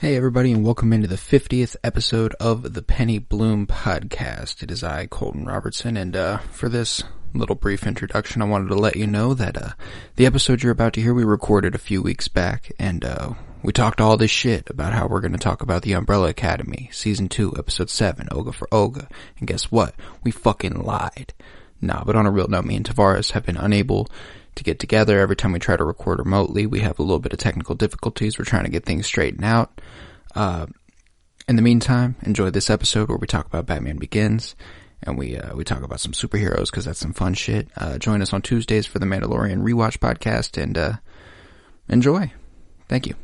Hey everybody, and welcome into the 50th episode of the Penny Bloom podcast. It is I, Colton Robertson, and for this little brief introduction, I wanted to let you know that the episode you're about to hear we recorded a few weeks back, and we talked all this shit about how we're going to talk about the Umbrella Academy, Season 2, Episode 7, Olga for Olga, and guess what? We fucking lied. Nah, but on a real note, me and Tavarus have been unable to get together. Every time we try to record remotely, we have a little bit of technical difficulties. We're trying to get things straightened out. In the meantime, enjoy this episode where we talk about Batman Begins, and we talk about some superheroes because that's some fun shit. Join us on Tuesdays for the Mandalorian Rewatch podcast, and enjoy. Thank you.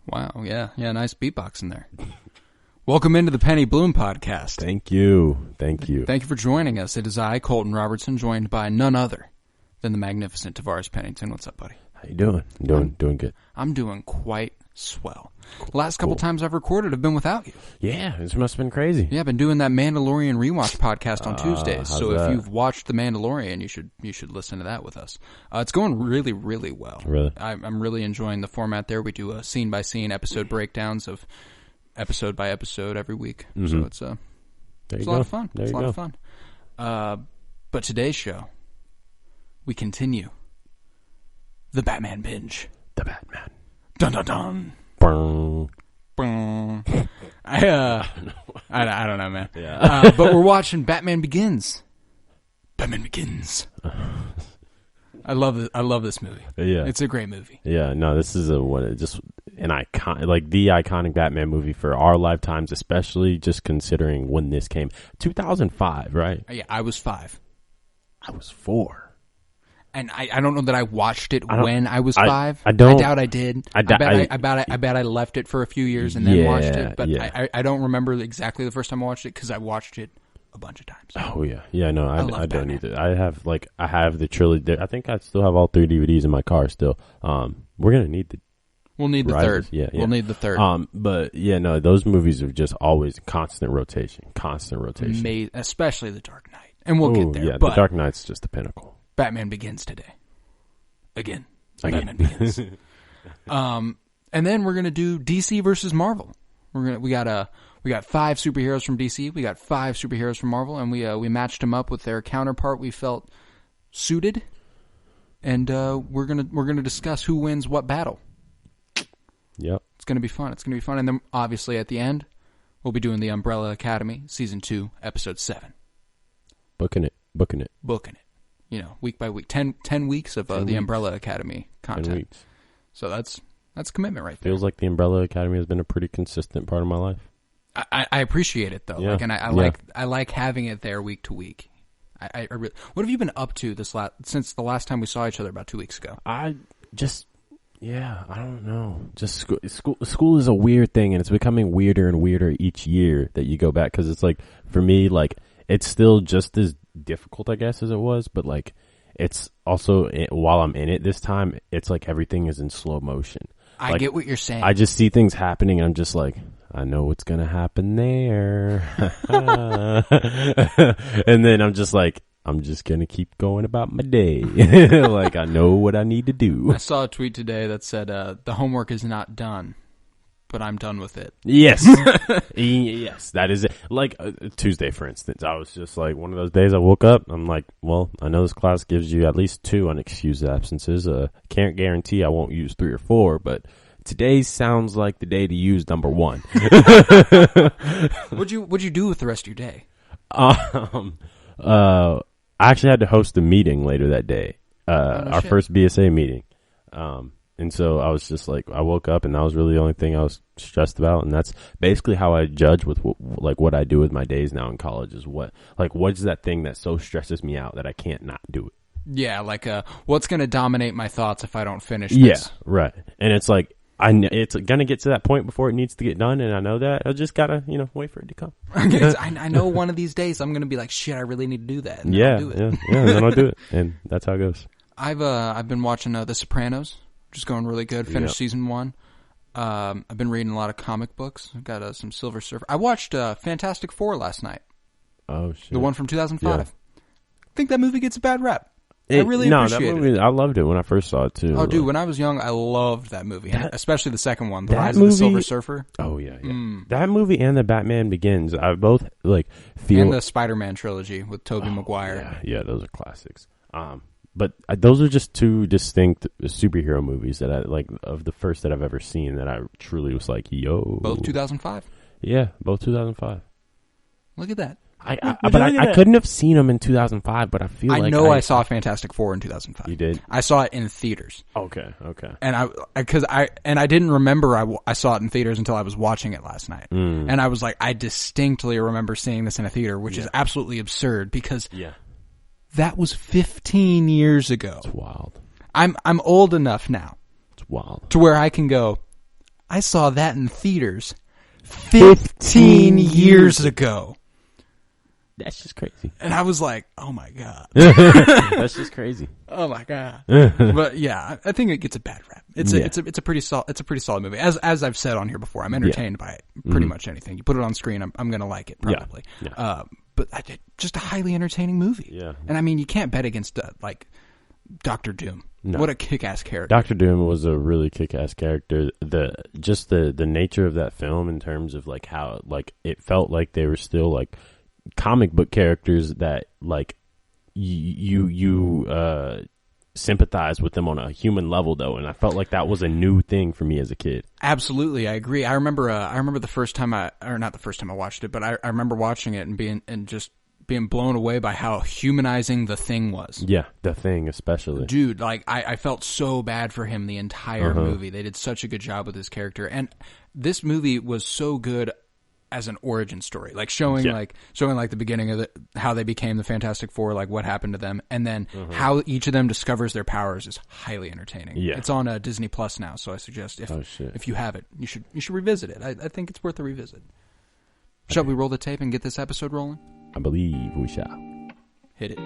Wow, yeah, nice beatbox in there. Welcome into the Penny Bloom podcast. Thank you. Thank you for joining us. It is I, Colton Robertson, joined by none other than the magnificent Tavarus Pennington. What's up, buddy? How you doing? Doing good. I'm doing quite swell. The last couple times I've recorded have been without you. Yeah, this must have been crazy. Yeah, I've been doing that Mandalorian Rewatch podcast on Tuesdays. So that? If you've watched The Mandalorian, you should listen to that with us. It's going really, really well. Really? I'm really enjoying the format there. We do a scene-by-scene episode breakdowns of episode by episode every week. So it's a lot of fun. It's a lot of fun. But today's show, we continue the Batman binge. The Batman. Dun dun dun. Brr. Brr. I don't know, man. Yeah. But we're watching Batman Begins. Batman Begins. I love this movie. Yeah. It's a great movie. Yeah, no, this is an icon, like the iconic Batman movie for our lifetimes, especially just considering when this came. 2005, right? Yeah, I was 5. I was 4. And I don't know that I watched it when I was 5. I don't. I doubt I did. I bet I left it for a few years and then watched it. But yeah. I don't remember exactly the first time I watched it because I watched it a bunch of times. Oh yeah, no, I don't either. I have the trilogy. I think I still have all 3 DVDs in my car still. We're gonna need We'll need the third. Yeah. We'll need the third. But yeah, no, those movies are just always constant rotation. Especially The Dark Knight. And we'll get there. Yeah, but The Dark Knight's just the pinnacle. Batman Begins today. Again. Batman Begins. And then we're gonna do DC versus Marvel. We got 5 superheroes from DC. We got 5 superheroes from Marvel, and we matched them up with their counterpart we felt suited. And we're gonna discuss who wins what battle. Yep. It's gonna be fun. And then obviously at the end, we'll be doing the Umbrella Academy Season 2, Episode 7. Booking it. You know, week by week. 10 weeks of the Umbrella Academy content. 10 weeks. So that's commitment right there. Feels like the Umbrella Academy has been a pretty consistent part of my life. I appreciate it though. Yeah. I like having it there week to week. I really, what have you been up to since the last time we saw each other about 2 weeks ago? I don't know. Just school is a weird thing, and it's becoming weirder and weirder each year that you go back. Because it's like, for me, like, it's still just as difficult, I guess, as it was. But like, it's also, while I'm in it this time, it's like everything is in slow motion. I get what you're saying. I just see things happening, and I'm just like, I know what's going to happen there. And then I'm just like, I'm just going to keep going about my day. Like, I know what I need to do. I saw a tweet today that said, the homework is not done, but I'm done with it. Yes. Yes, that is it. Like, Tuesday, for instance, I was just like, one of those days I woke up, I'm like, well, I know this class gives you at least 2 unexcused absences. Can't guarantee I won't use 3 or 4, but today sounds like the day to use number 1. What'd you do with the rest of your day? I actually had to host a meeting later that day, our first BSA meeting. And so I was just like, I woke up and that was really the only thing I was stressed about. And that's basically how I judge with what I do with my days now in college is what's that thing that so stresses me out that I can't not do it? Yeah. Like, what's going to dominate my thoughts if I don't finish this? Yeah. Right. And it's like, it's going to get to that point before it needs to get done, and I know that. I just got to, wait for it to come. I know one of these days I'm going to be like, shit, I really need to do that. And yeah, I'll do it. Yeah, and then I'll do it. And that's how it goes. I've been watching The Sopranos, which is going really good. Finished season 1. I've been reading a lot of comic books. I've got some Silver Surfer. I watched Fantastic Four last night. Oh, shit. The one from 2005. Yeah. I think that movie gets a bad rap. I really appreciated that movie, it. I loved it when I first saw it too. Oh, dude, when I was young, I loved that movie, especially the second one, The that Rise movie, of the Silver Surfer. Oh yeah. That movie and the Batman Begins, I both like feel, and the Spider-Man trilogy with Tobey Maguire. Yeah, those are classics. But those are just two distinct superhero movies that I like, of the first that I've ever seen, that I truly was like, yo. Both 2005. Yeah, both 2005. Look at that. I couldn't have seen them in 2005, but I feel like I saw Fantastic Four in 2005. You did? I saw it in theaters. Okay. And I didn't remember I saw it in theaters until I was watching it last night. And I was like, I distinctly remember seeing this in a theater, which is absolutely absurd because that was 15 years ago. It's wild. I'm old enough now. It's wild. To where I can go, I saw that in theaters 15 years ago. That's just crazy. And I was like, oh my God. That's just crazy. Oh my God. But yeah, I think it gets a bad rap. It's a pretty solid movie. As I've said on here before, I'm entertained by it. Pretty much anything. You put it on screen, I'm going to like it probably. Yeah. But just a highly entertaining movie. Yeah. And I mean, you can't bet against like Dr. Doom. No. What a kick-ass character. Dr. Doom was a really kick-ass character. The nature of that film, in terms of like how like it felt like they were still like comic book characters that like you sympathize with them on a human level though, and I felt like that was a new thing for me as a kid. Absolutely, I agree. I remember the first time not the first time I watched it, but I remember watching it and just being blown away by how humanizing the Thing was. Yeah, the Thing especially. Dude, like I felt so bad for him the entire movie. They did such a good job with his character, and this movie was so good as an origin story, like showing the beginning of how they became the Fantastic Four, like what happened to them, and then how each of them discovers their powers is highly entertaining. Yeah. It's on Disney Plus now, so I suggest if you have it, you should revisit it. I think it's worth a revisit. Shall we roll the tape and get this episode rolling? I believe we shall. Hit it.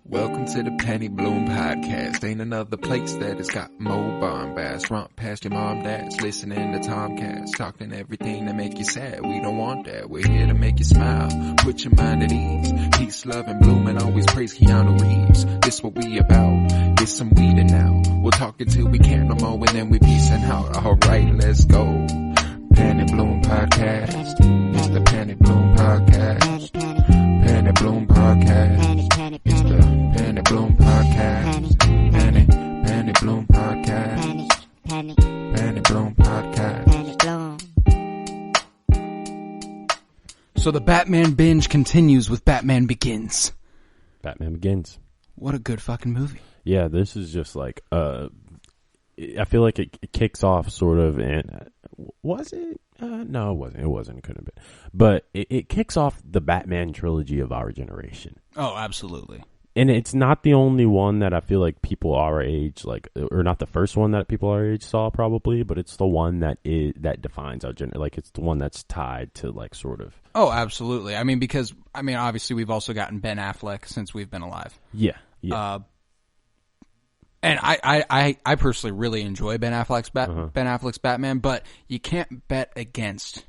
Welcome to the Penny Bloom Podcast. Ain't another place that has got more bombast. Romp past your mom, dads, listening to Tomcats, talking everything that make you sad. We don't want that. We're here to make you smile. Put your mind at ease. Peace, love, and bloom, and always praise Keanu Reeves. This what we about. Get some weed in now. We'll talk until we can't no more, and then we peacing out. Alright, let's go. Penny Bloom Podcast. It's the Penny Bloom Podcast. Penny Bloom Podcast. It's the Penny Bloom Podcast. Penny Bloom Podcast. Penny Bloom Podcast. So the Batman binge continues with Batman Begins. Batman Begins. What a good fucking movie. Yeah, this is just like I feel like it kicks off sort of, and was it? No, it wasn't. It wasn't. It couldn't have been. But it kicks off the Batman trilogy of our generation. Oh, absolutely. And it's not the only one that I feel like people our age, like, or not the first one that people our age saw probably, but it's the one that defines our gender. Like, it's the one that's tied to like sort of. Oh, absolutely. I mean, because obviously we've also gotten Ben Affleck since we've been alive. Yeah. And I personally really enjoy Ben Affleck's Batman, but you can't bet against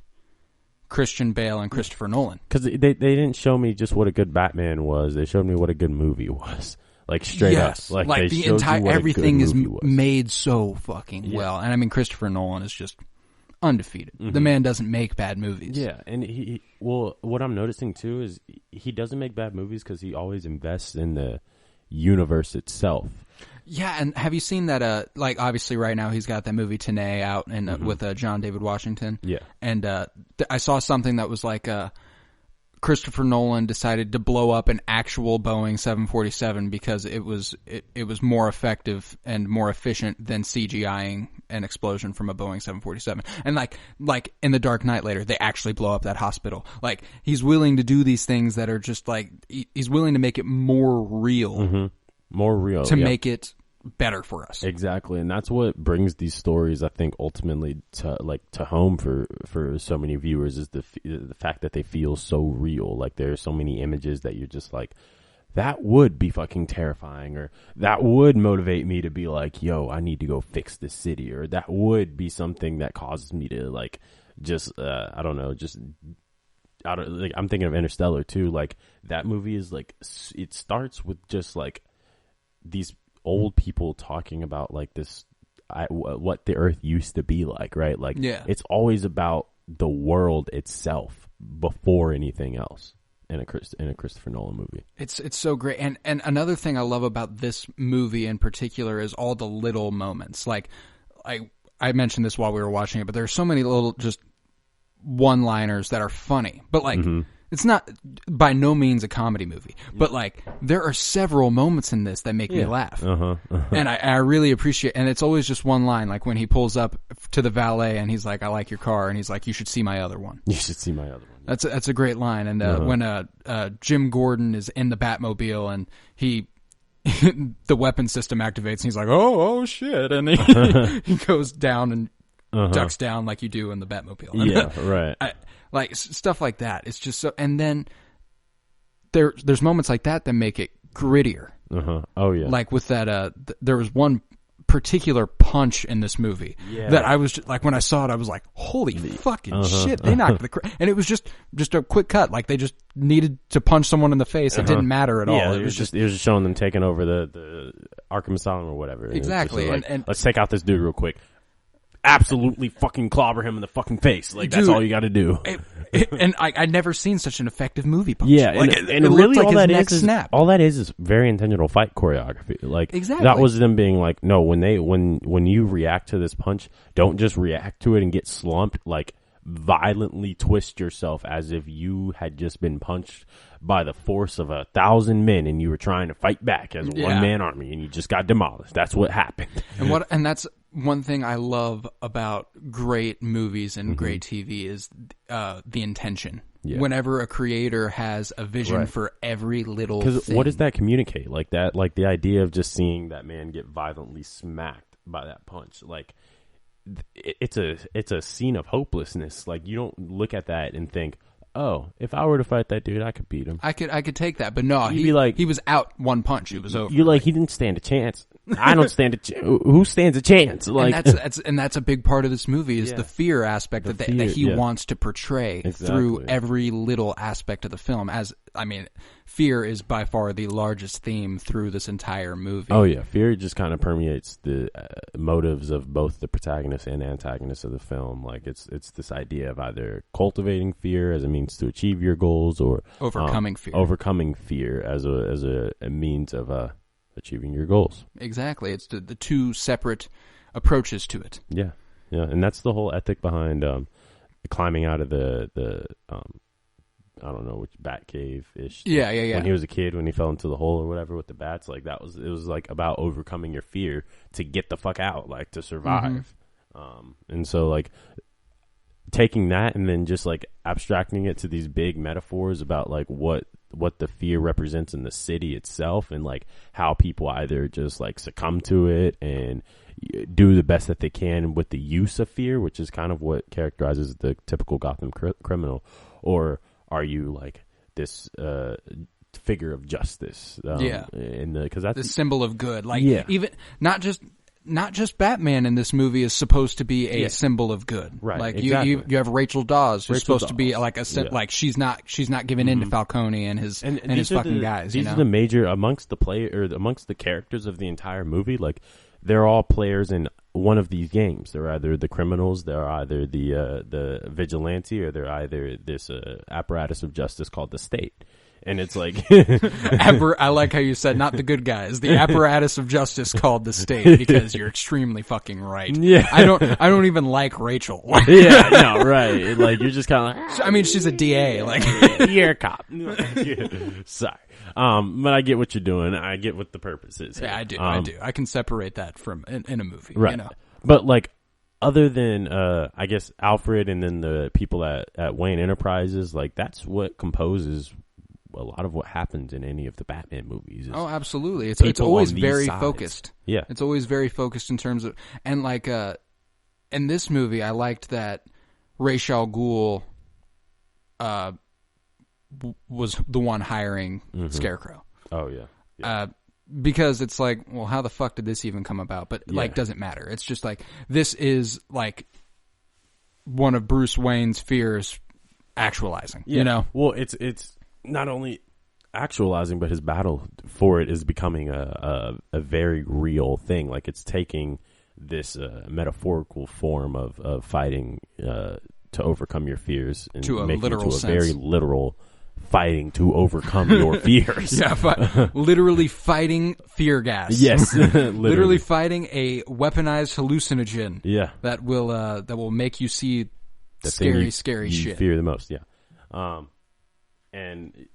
Christian Bale and Christopher Nolan. Because they didn't show me just what a good Batman was. They showed me what a good movie was. Like straight up. Like they the showed entire you what everything a is good movie was. made so fucking well. And I mean, Christopher Nolan is just undefeated. The man doesn't make bad movies. Yeah, and what I'm noticing too is he doesn't make bad movies because he always invests in the universe itself. Yeah, and have you seen that? Like, obviously, right now he's got that movie Tenay out, and with John David Washington. Yeah, and I saw something that was like Christopher Nolan decided to blow up an actual Boeing 747 because it was more effective and more efficient than CGIing an explosion from a Boeing 747. And like in The Dark Knight later, they actually blow up that hospital. Like, he's willing to do these things that are just like he's willing to make it more real. More real to make it better for us. Exactly, and that's what brings these stories, I think, ultimately to home for so many viewers is the fact that they feel so real. Like, there are so many images that you're just like, that would be fucking terrifying, or that would motivate me to be like, yo, I need to go fix this city, or that would be something that causes me to like just I don't know, just like I'm thinking of Interstellar too. Like that movie is like it starts with just like these old people talking about like this what the Earth used to be like, right? Like it's always about the world itself before anything else in a Christopher Nolan movie. It's so great. And another thing I love about this movie in particular is all the little moments. Like I mentioned this while we were watching it, but there's so many little just one-liners that are funny. But like it's not by no means a comedy movie, but like there are several moments in this that make me laugh. And I really appreciate, and it's always just one line, like when he pulls up to the valet and he's like, "I like your car," and he's like, "You should see my other one." You should see my other one. That's a great line. And when Jim Gordon is in the Batmobile and he the weapon system activates and he's like, oh shit, and he goes down and ducks down like you do in the Batmobile. Yeah, right. Like stuff like that. It's just so. And then there's moments like that that make it grittier. Oh yeah. Like with that. There was one particular punch in this movie that I was just, like, when I saw it, I was like, holy fucking shit! They knocked and it was just a quick cut. Like they just needed to punch someone in the face. It didn't matter at all. It was just showing them taking over the Arkham Asylum or whatever. Exactly. Like, and let's take out this dude real quick. Absolutely fucking clobber him in the fucking face. Like, that's all you got to do. And I'd never seen such an effective movie punch. Yeah, like, and it really like all that is snap. All that is very intentional fight choreography. Like, exactly. That was them being like, no, when you react to this punch, don't just react to it and get slumped. Like, violently twist yourself as if you had just been punched by the force of 1,000 men and you were trying to fight back as a one-man army and you just got demolished. That's what happened. And that's one thing I love about great movies and great TV is the intention. Yeah. Whenever a creator has a vision for every little thing. Because what does that communicate? Like that, like the idea of just seeing that man get violently smacked by that punch. Like it's a scene of hopelessness. Like you don't look at that and think, oh, if I were to fight that dude, I could beat him. I could take that, but no, he was out one punch. It was over. You're like, he didn't stand a chance. I don't stand a chance. Who stands a chance? Like, and that's a big part of this movie is the fear aspect that he wants to portray through every little aspect of the film. Fear is by far the largest theme through this entire movie. Oh yeah, fear just kind of permeates the motives of both the protagonist and antagonist of the film. Like it's this idea of either cultivating fear as a means to achieve your goals, or overcoming fear. Overcoming fear as a means of achieving your goals. Exactly, it's the two separate approaches to it. Yeah, and that's the whole ethic behind climbing out of the I don't know, which bat cave ish. Yeah. When he was a kid, when he fell into the hole or whatever with the bats, like it was like about overcoming your fear to get the fuck out, like to survive. And so like taking that and then just like abstracting it to these big metaphors about like what the fear represents in the city itself, and like how people either just like succumb to it and do the best that they can with the use of fear, which is kind of what characterizes the typical Gotham criminal, or are you like this figure of justice? Because that's the symbol of good. Like even not just Batman in this movie is supposed to be a symbol of good. Right. Like exactly. you have Rachel Dawes who's supposed to be like like she's not giving in to Falcone and his fucking guys. These are the major amongst the characters of the entire movie. Like they're all players in one of these games. They're either the criminals, they're either the vigilante, or they're either this apparatus of justice called the state. And it's like I like how you said not the good guys, the apparatus of justice called the state, because you're extremely fucking right. Yeah, I don't even like Rachel. Yeah, no, right. Like you're just kind of like, I mean, she's a DA. Like you're a cop. Sorry, but I get what you're doing. I get what the purpose is. Yeah, I do. I can separate that from in a movie, right? You know? But like, other than I guess Alfred and then the people at Wayne Enterprises, like that's what composes a lot of what happens in any of the Batman movies. Oh, absolutely. It's always very focused. Yeah. It's always very focused in terms of, and like, in this movie, I liked that Ra's al Ghul, was the one hiring Scarecrow. Oh yeah. Because it's like, well, how the fuck did this even come about? But like, doesn't matter. It's just like, this is like one of Bruce Wayne's fears actualizing. Yeah. You know, well, it's not only actualizing, but his battle for it is becoming a very real thing. Like it's taking this metaphorical form of fighting to overcome your fears and to a making literal it to a sense. very literal fighting to overcome your fears. Yeah, literally fighting fear gas. Yes, literally fighting a weaponized hallucinogen. Yeah, that will make you see the scary you shit. Fear the most. Yeah, and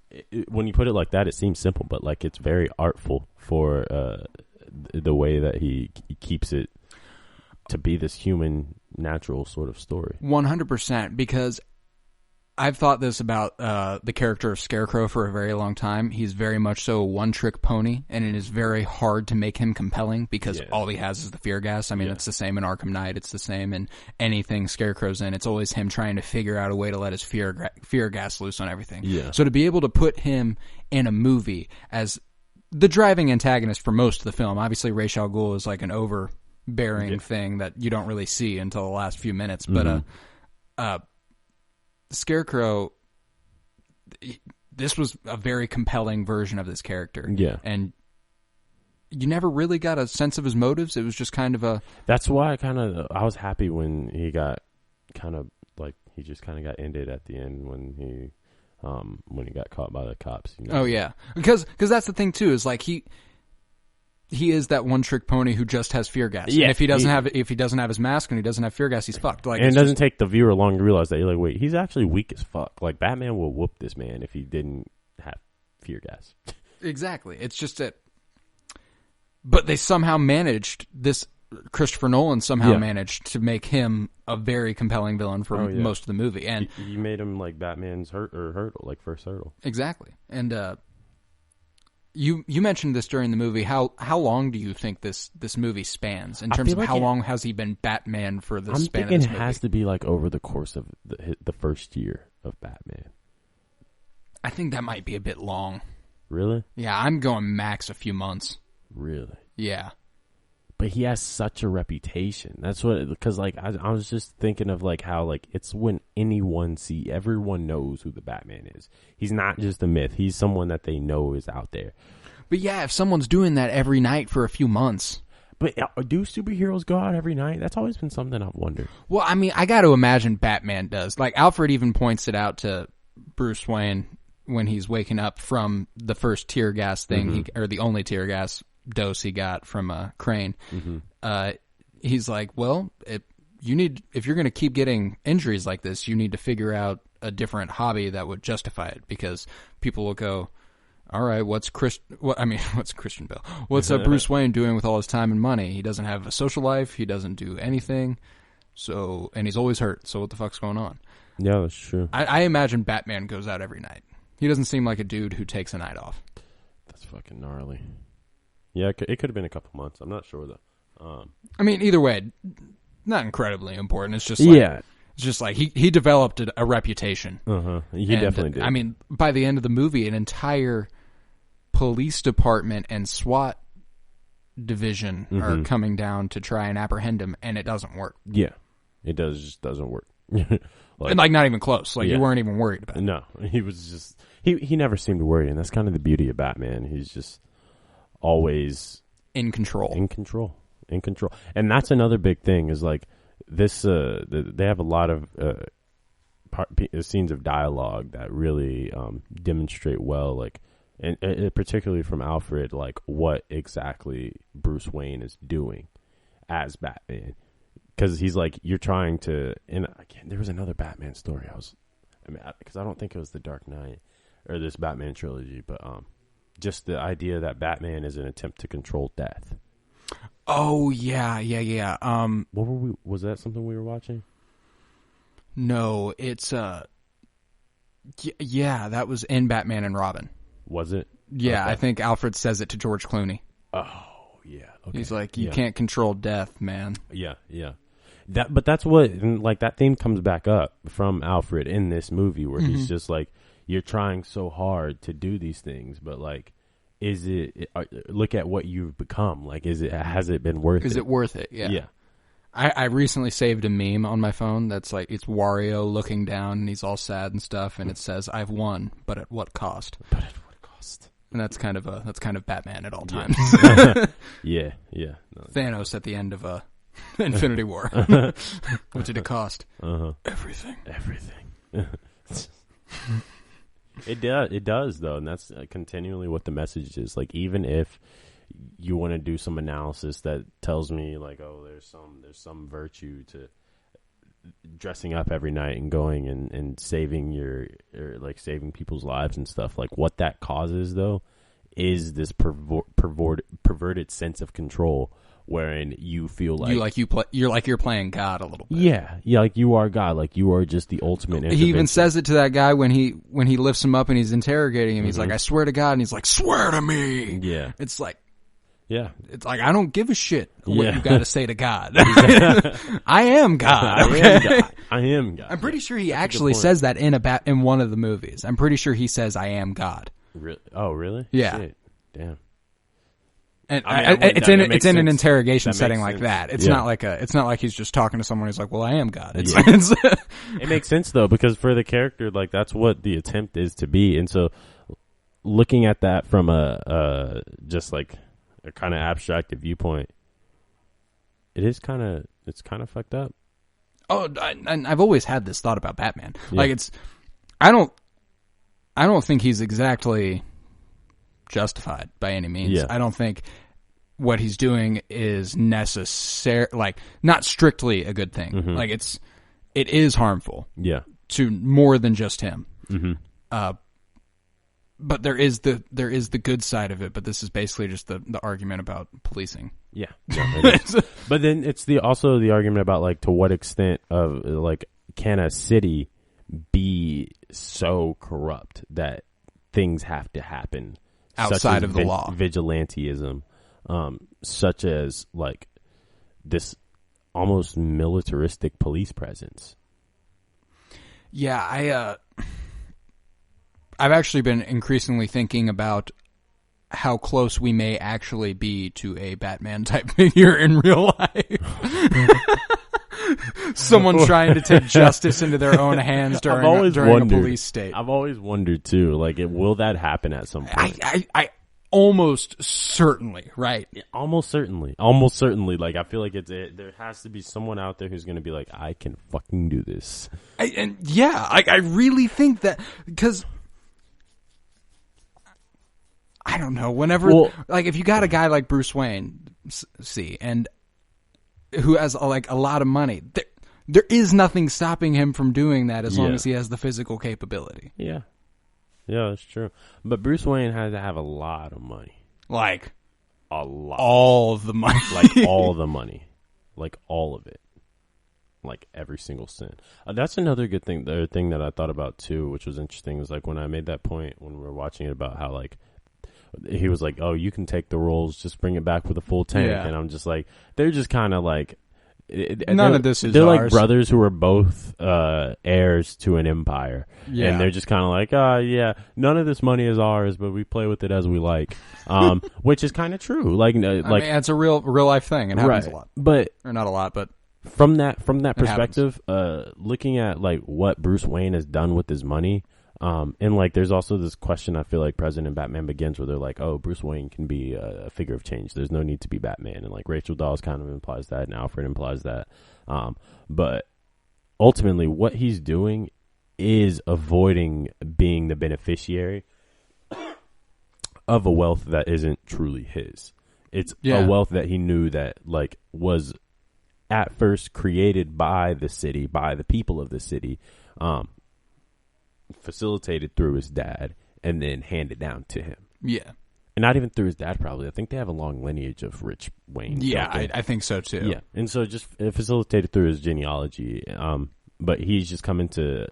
when you put it like that, it seems simple, but like it's very artful for the way that he keeps it to be this human, natural sort of story. 100%, because I've thought this about the character of Scarecrow for a very long time. He's very much so a one-trick pony, and it is very hard to make him compelling because all he has is the fear gas. I mean, it's the same in Arkham Knight. It's the same in anything Scarecrow's in. It's always him trying to figure out a way to let his fear gas loose on everything. Yeah. So to be able to put him in a movie as the driving antagonist for most of the film, obviously Ra's al Ghul is like an overbearing thing that you don't really see until the last few minutes, but Scarecrow, this was a very compelling version of this character. Yeah. And you never really got a sense of his motives. It was just kind of a... That's why I was happy when he got he just kind of got ended at the end when he got caught by the cops. You know? Oh, yeah. Because that's the thing, too, is like he is that one trick pony who just has fear gas. Yeah, and if he doesn't have his mask and he doesn't have fear gas, he's fucked. Like, and it doesn't take the viewer long to realize that you're like, wait, he's actually weak as fuck. Like Batman will whoop this man if he didn't have fear gas. Exactly. It's just that, but they somehow managed this. Christopher Nolan somehow managed to make him a very compelling villain for most of the movie, and you made him like Batman's hurdle, like first hurdle. Exactly, and You mentioned this during the movie. How long do you think this movie spans in terms of how long has he been Batman for the span of this movie? I'm thinking it has to be like over the course of the first year of Batman. I think that might be a bit long. Really? Yeah, I'm going max a few months. Really? Yeah. But he has such a reputation. That's what, because like I was just thinking of like how like it's when everyone knows who the Batman is. He's not just a myth. He's someone that they know is out there. But yeah, if someone's doing that every night for a few months. But do superheroes go out every night? That's always been something I've wondered. Well, I mean, I got to imagine Batman does. Like Alfred even points it out to Bruce Wayne when he's waking up from the first tear gas thing, or the only tear gas dose he got from Crane. He's like, well, if you're going to keep getting injuries like this, you need to figure out a different hobby that would justify it, because people will go, all right, what's Christian Bale? What's Bruce Wayne doing with all his time and money? He doesn't have a social life. He doesn't do anything. So, and he's always hurt. So what the fuck's going on? Yeah, that's true. I imagine Batman goes out every night. He doesn't seem like a dude who takes a night off. That's fucking gnarly. Yeah, it could have been a couple months. I'm not sure though. I mean, either way, not incredibly important. It's just like, it's just like he developed a reputation. He definitely did. I mean, by the end of the movie, an entire police department and SWAT division are coming down to try and apprehend him, and it doesn't work. Yeah, it just doesn't work. Like not even close. Like you weren't even worried about it. No, he was just he never seemed worried, and that's kind of the beauty of Batman. He's just always in control. And that's another big thing is like this they have a lot of scenes of dialogue that really demonstrate well, like and particularly from Alfred, like what exactly Bruce Wayne is doing as Batman, because he's like, you're trying to, and again, there was another Batman story because I don't think it was the Dark Knight or this Batman trilogy, but just the idea that Batman is an attempt to control death. Oh, yeah. What were was that something we were watching? No, it's, yeah, that was in Batman and Robin. Was it? Yeah, okay. I think Alfred says it to George Clooney. Oh, yeah. Okay. He's like, you can't control death, man. Yeah. But that's what, like, that theme comes back up from Alfred in this movie where he's just like, you're trying so hard to do these things, but like, look at what you've become. Like, has it been worth it? Is it worth it? Yeah. I recently saved a meme on my phone that's like, it's Wario looking down and he's all sad and stuff, and it says, "I've won, but at what cost?" But at what cost? And that's kind of Batman at all times. Yeah, yeah. No. Thanos at the end of Infinity War. What did it cost? Everything. It does though, and that's continually what the message is. Like, even if you want to do some analysis that tells me like, oh, there's some virtue to dressing up every night and going and saving saving people's lives and stuff, like what that causes though is this perverted sense of control, wherein you feel like you're playing God a little bit. Yeah, like you are God, like you are just the ultimate. He even says it to that guy when he lifts him up and he's interrogating him. He's like, "I swear to God," and he's like, "Swear to me." Yeah, it's like, yeah, it's like, I don't give a shit what you got to say to God. I am God. Okay? I am God. I'm pretty sure he actually says that in one of the movies. I'm pretty sure he says, "I am God." Oh, really? Yeah. Shit. Damn. And it's in an interrogation setting like that. It's not like he's just talking to someone who's like, "Well, I am God." It makes sense though, because for the character, like that's what the attempt is to be. And so looking at that from a just like a kind of abstract viewpoint, it's kind of fucked up. Oh, and I've always had this thought about Batman. Yeah. Like I don't think he's exactly justified by any means. Yeah. I don't think what he's doing is not strictly a good thing. Mm-hmm. Like it is harmful. Yeah. To more than just him. Mm-hmm. But there is the good side of it. But this is basically just the argument about policing. Yeah. But then it's also the argument about like to what extent of like can a city be so corrupt that things have to happen outside of the law, vigilantism, such as like this almost militaristic police presence. Yeah, I've actually been increasingly thinking about how close we may actually be to a Batman type figure in real life. Someone trying to take justice into their own hands during a police state. I've always wondered too, like, will that happen at some point? I almost certainly, right? Yeah, almost certainly. Like, I feel like there has to be someone out there who's going to be like, I can fucking do this. I really think that, because I don't know. Whenever, like, if you got a guy like Bruce Wayne, and who has like a lot of money, there is nothing stopping him from doing that as long as he has the physical capability. Yeah, that's true. But Bruce Wayne had to have a lot of money, like a lot, all of the money, like all the money, like all of it, like every single cent. That's another good thing. The other thing that I thought about too, which was interesting, was like when I made that point when we were watching it about how like. He was like, "Oh, you can take the roles, just bring it back with a full tank." Yeah. And I'm just like, they're just kind of like, none of this is they're ours. Like brothers who are both heirs to an empire, and they're just kind of like, yeah, none of this money is ours, but we play with it as we like, which is kind of true. Like, I mean, it's a real life thing. It happens a lot, or not a lot, but from that perspective, looking at like what Bruce Wayne has done with his money. And like, there's also this question I feel like present in Batman Begins where they're like, oh, Bruce Wayne can be a figure of change. There's no need to be Batman. And like Rachel Dawes kind of implies that and Alfred implies that. But ultimately what he's doing is avoiding being the beneficiary of a wealth that isn't truly his. It's a wealth that he knew that like was at first created by the city, by the people of the city, facilitated through his dad and then handed down to him. Yeah. And not even through his dad, probably. I think they have a long lineage of rich Wayne. Yeah, I think so too. Yeah. And so just facilitated through his genealogy. But he's just come into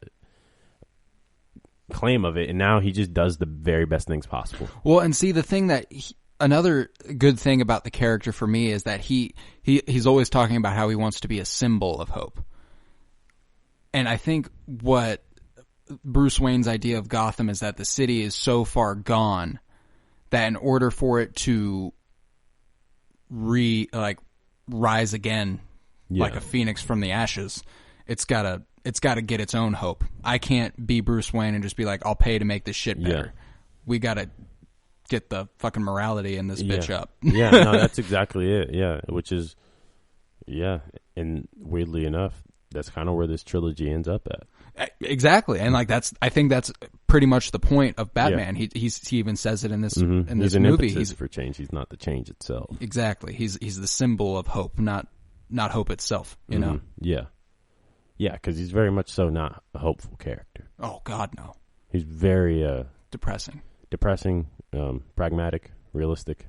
claim of it, and now he just does the very best things possible. Well, and see, the thing that another good thing about the character for me is that he's always talking about how he wants to be a symbol of hope. And I think what Bruce Wayne's idea of Gotham is that the city is so far gone that in order for it to rise again like a phoenix from the ashes. It's gotta get its own hope. I can't be Bruce Wayne and just be like, I'll pay to make this shit better. We gotta get the fucking morality in this bitch up. Yeah, no, that's exactly it. Yeah, which is, and weirdly enough, that's kind of where this trilogy ends up at. Exactly, and like I think that's pretty much the point of Batman. He even says it in this in this movie. He's for change. He's not the change itself. Exactly. He's the symbol of hope, not hope itself. You know. Yeah, because he's very much so not a hopeful character. Oh God, no. He's very depressing, pragmatic, realistic.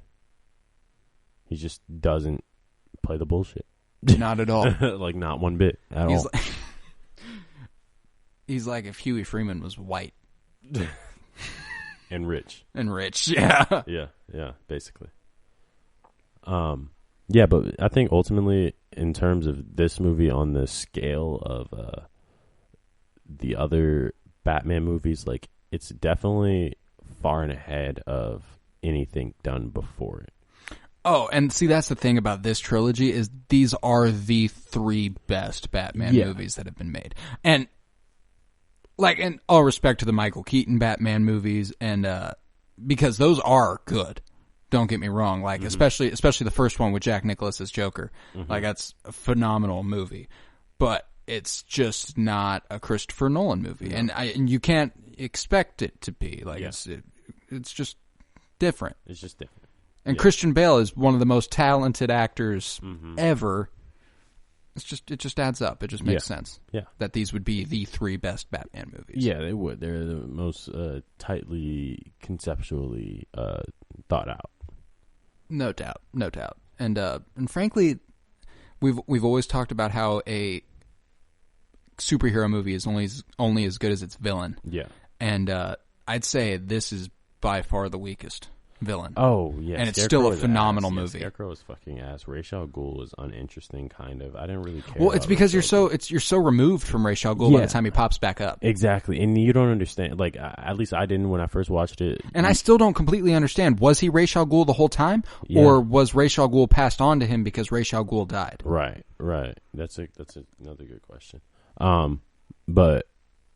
He just doesn't play the bullshit. Not at all. Like not one bit at all. He's like if Huey Freeman was white. And rich. Yeah. Yeah, basically. Yeah, but I think ultimately in terms of this movie on the scale of the other Batman movies, like it's definitely far and ahead of anything done before it. Oh, and see, that's the thing about this trilogy is these are the 3 best Batman movies that have been made. And, like, in all respect to the Michael Keaton Batman movies, and because those are good. Don't get me wrong. Like, especially the first one with Jack Nicklaus as Joker. Like, that's a phenomenal movie. But it's just not a Christopher Nolan movie. And you can't expect it to be. Like, it's just different. It's just different. And Christian Bale is one of the most talented actors ever. It just adds up. It just makes sense. Yeah, that these would be the 3 best Batman movies. Yeah, they would. They're the most tightly conceptually thought out. No doubt. And frankly, we've always talked about how a superhero movie is only as good as its villain. Yeah, and I'd say this is by far the weakest villain. Oh, yeah. And it's still a phenomenal movie. Scarecrow is fucking ass. Ra's al Ghul is uninteresting, kind of. I didn't really care. Well, it's because you're so removed from Ra's al Ghul by the time he pops back up. Exactly. And you don't understand. Like, at least I didn't when I first watched it. And I still don't completely understand. Was he Ra's al Ghul the whole time? Yeah. Or was Ra's al Ghul passed on to him because Ra's al Ghul died? Right. That's another good question. But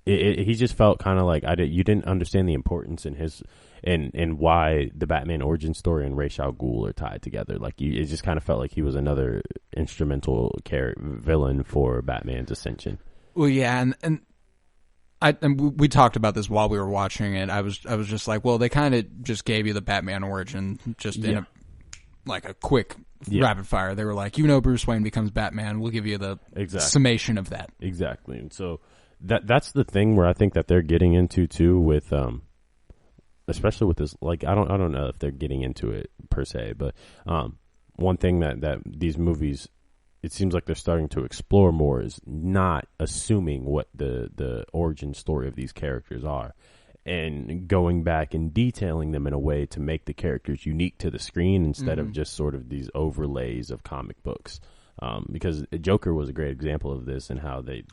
he just felt kind of like you didn't understand the importance in his and why the Batman origin story and Ra's al Ghul are tied together. Like it just kind of felt like he was another instrumental villain for Batman's ascension. Well, yeah, and we talked about this while we were watching it. I was just like, well, they kind of just gave you the Batman origin just in a quick rapid fire. They were like, Bruce Wayne becomes Batman. We'll give you the summation of that. Exactly. And so that's the thing where I think that they're getting into too with especially with this, like I don't know if they're getting into it per se, but one thing that these movies, it seems like they're starting to explore more is not assuming what the origin story of these characters are and going back and detailing them in a way to make the characters unique to the screen instead of just sort of these overlays of comic books. Because Joker was a great example of this and how that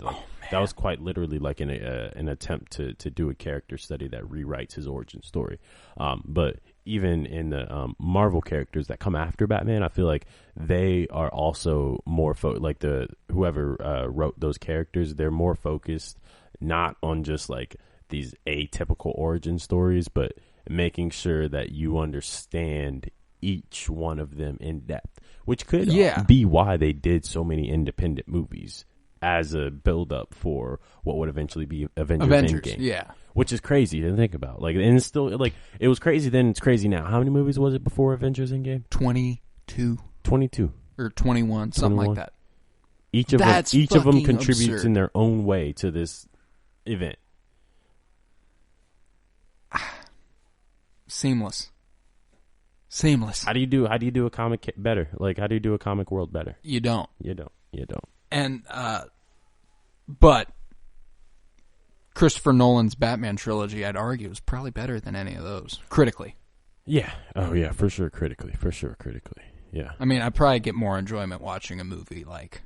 was quite literally like an attempt to do a character study that rewrites his origin story. But even in the Marvel characters that come after Batman, I feel like they are also more like whoever wrote those characters, they're more focused not on just like these atypical origin stories, but making sure that you understand each one of them in depth, which could be why they did so many independent movies as a build-up for what would eventually be Avengers Endgame. Yeah, which is crazy to think about. Like, and it's still like it was crazy then. It's crazy now. How many movies was it before Avengers Endgame? 22 or 21, something like that. Each of them contributes in their own way to this event. Seamless. How do you do a comic better? Like, how do you do a comic world better? You don't. And but Christopher Nolan's Batman trilogy, I'd argue, is probably better than any of those critically. Yeah. Oh yeah, for sure critically. Yeah. I mean, I probably get more enjoyment watching a movie like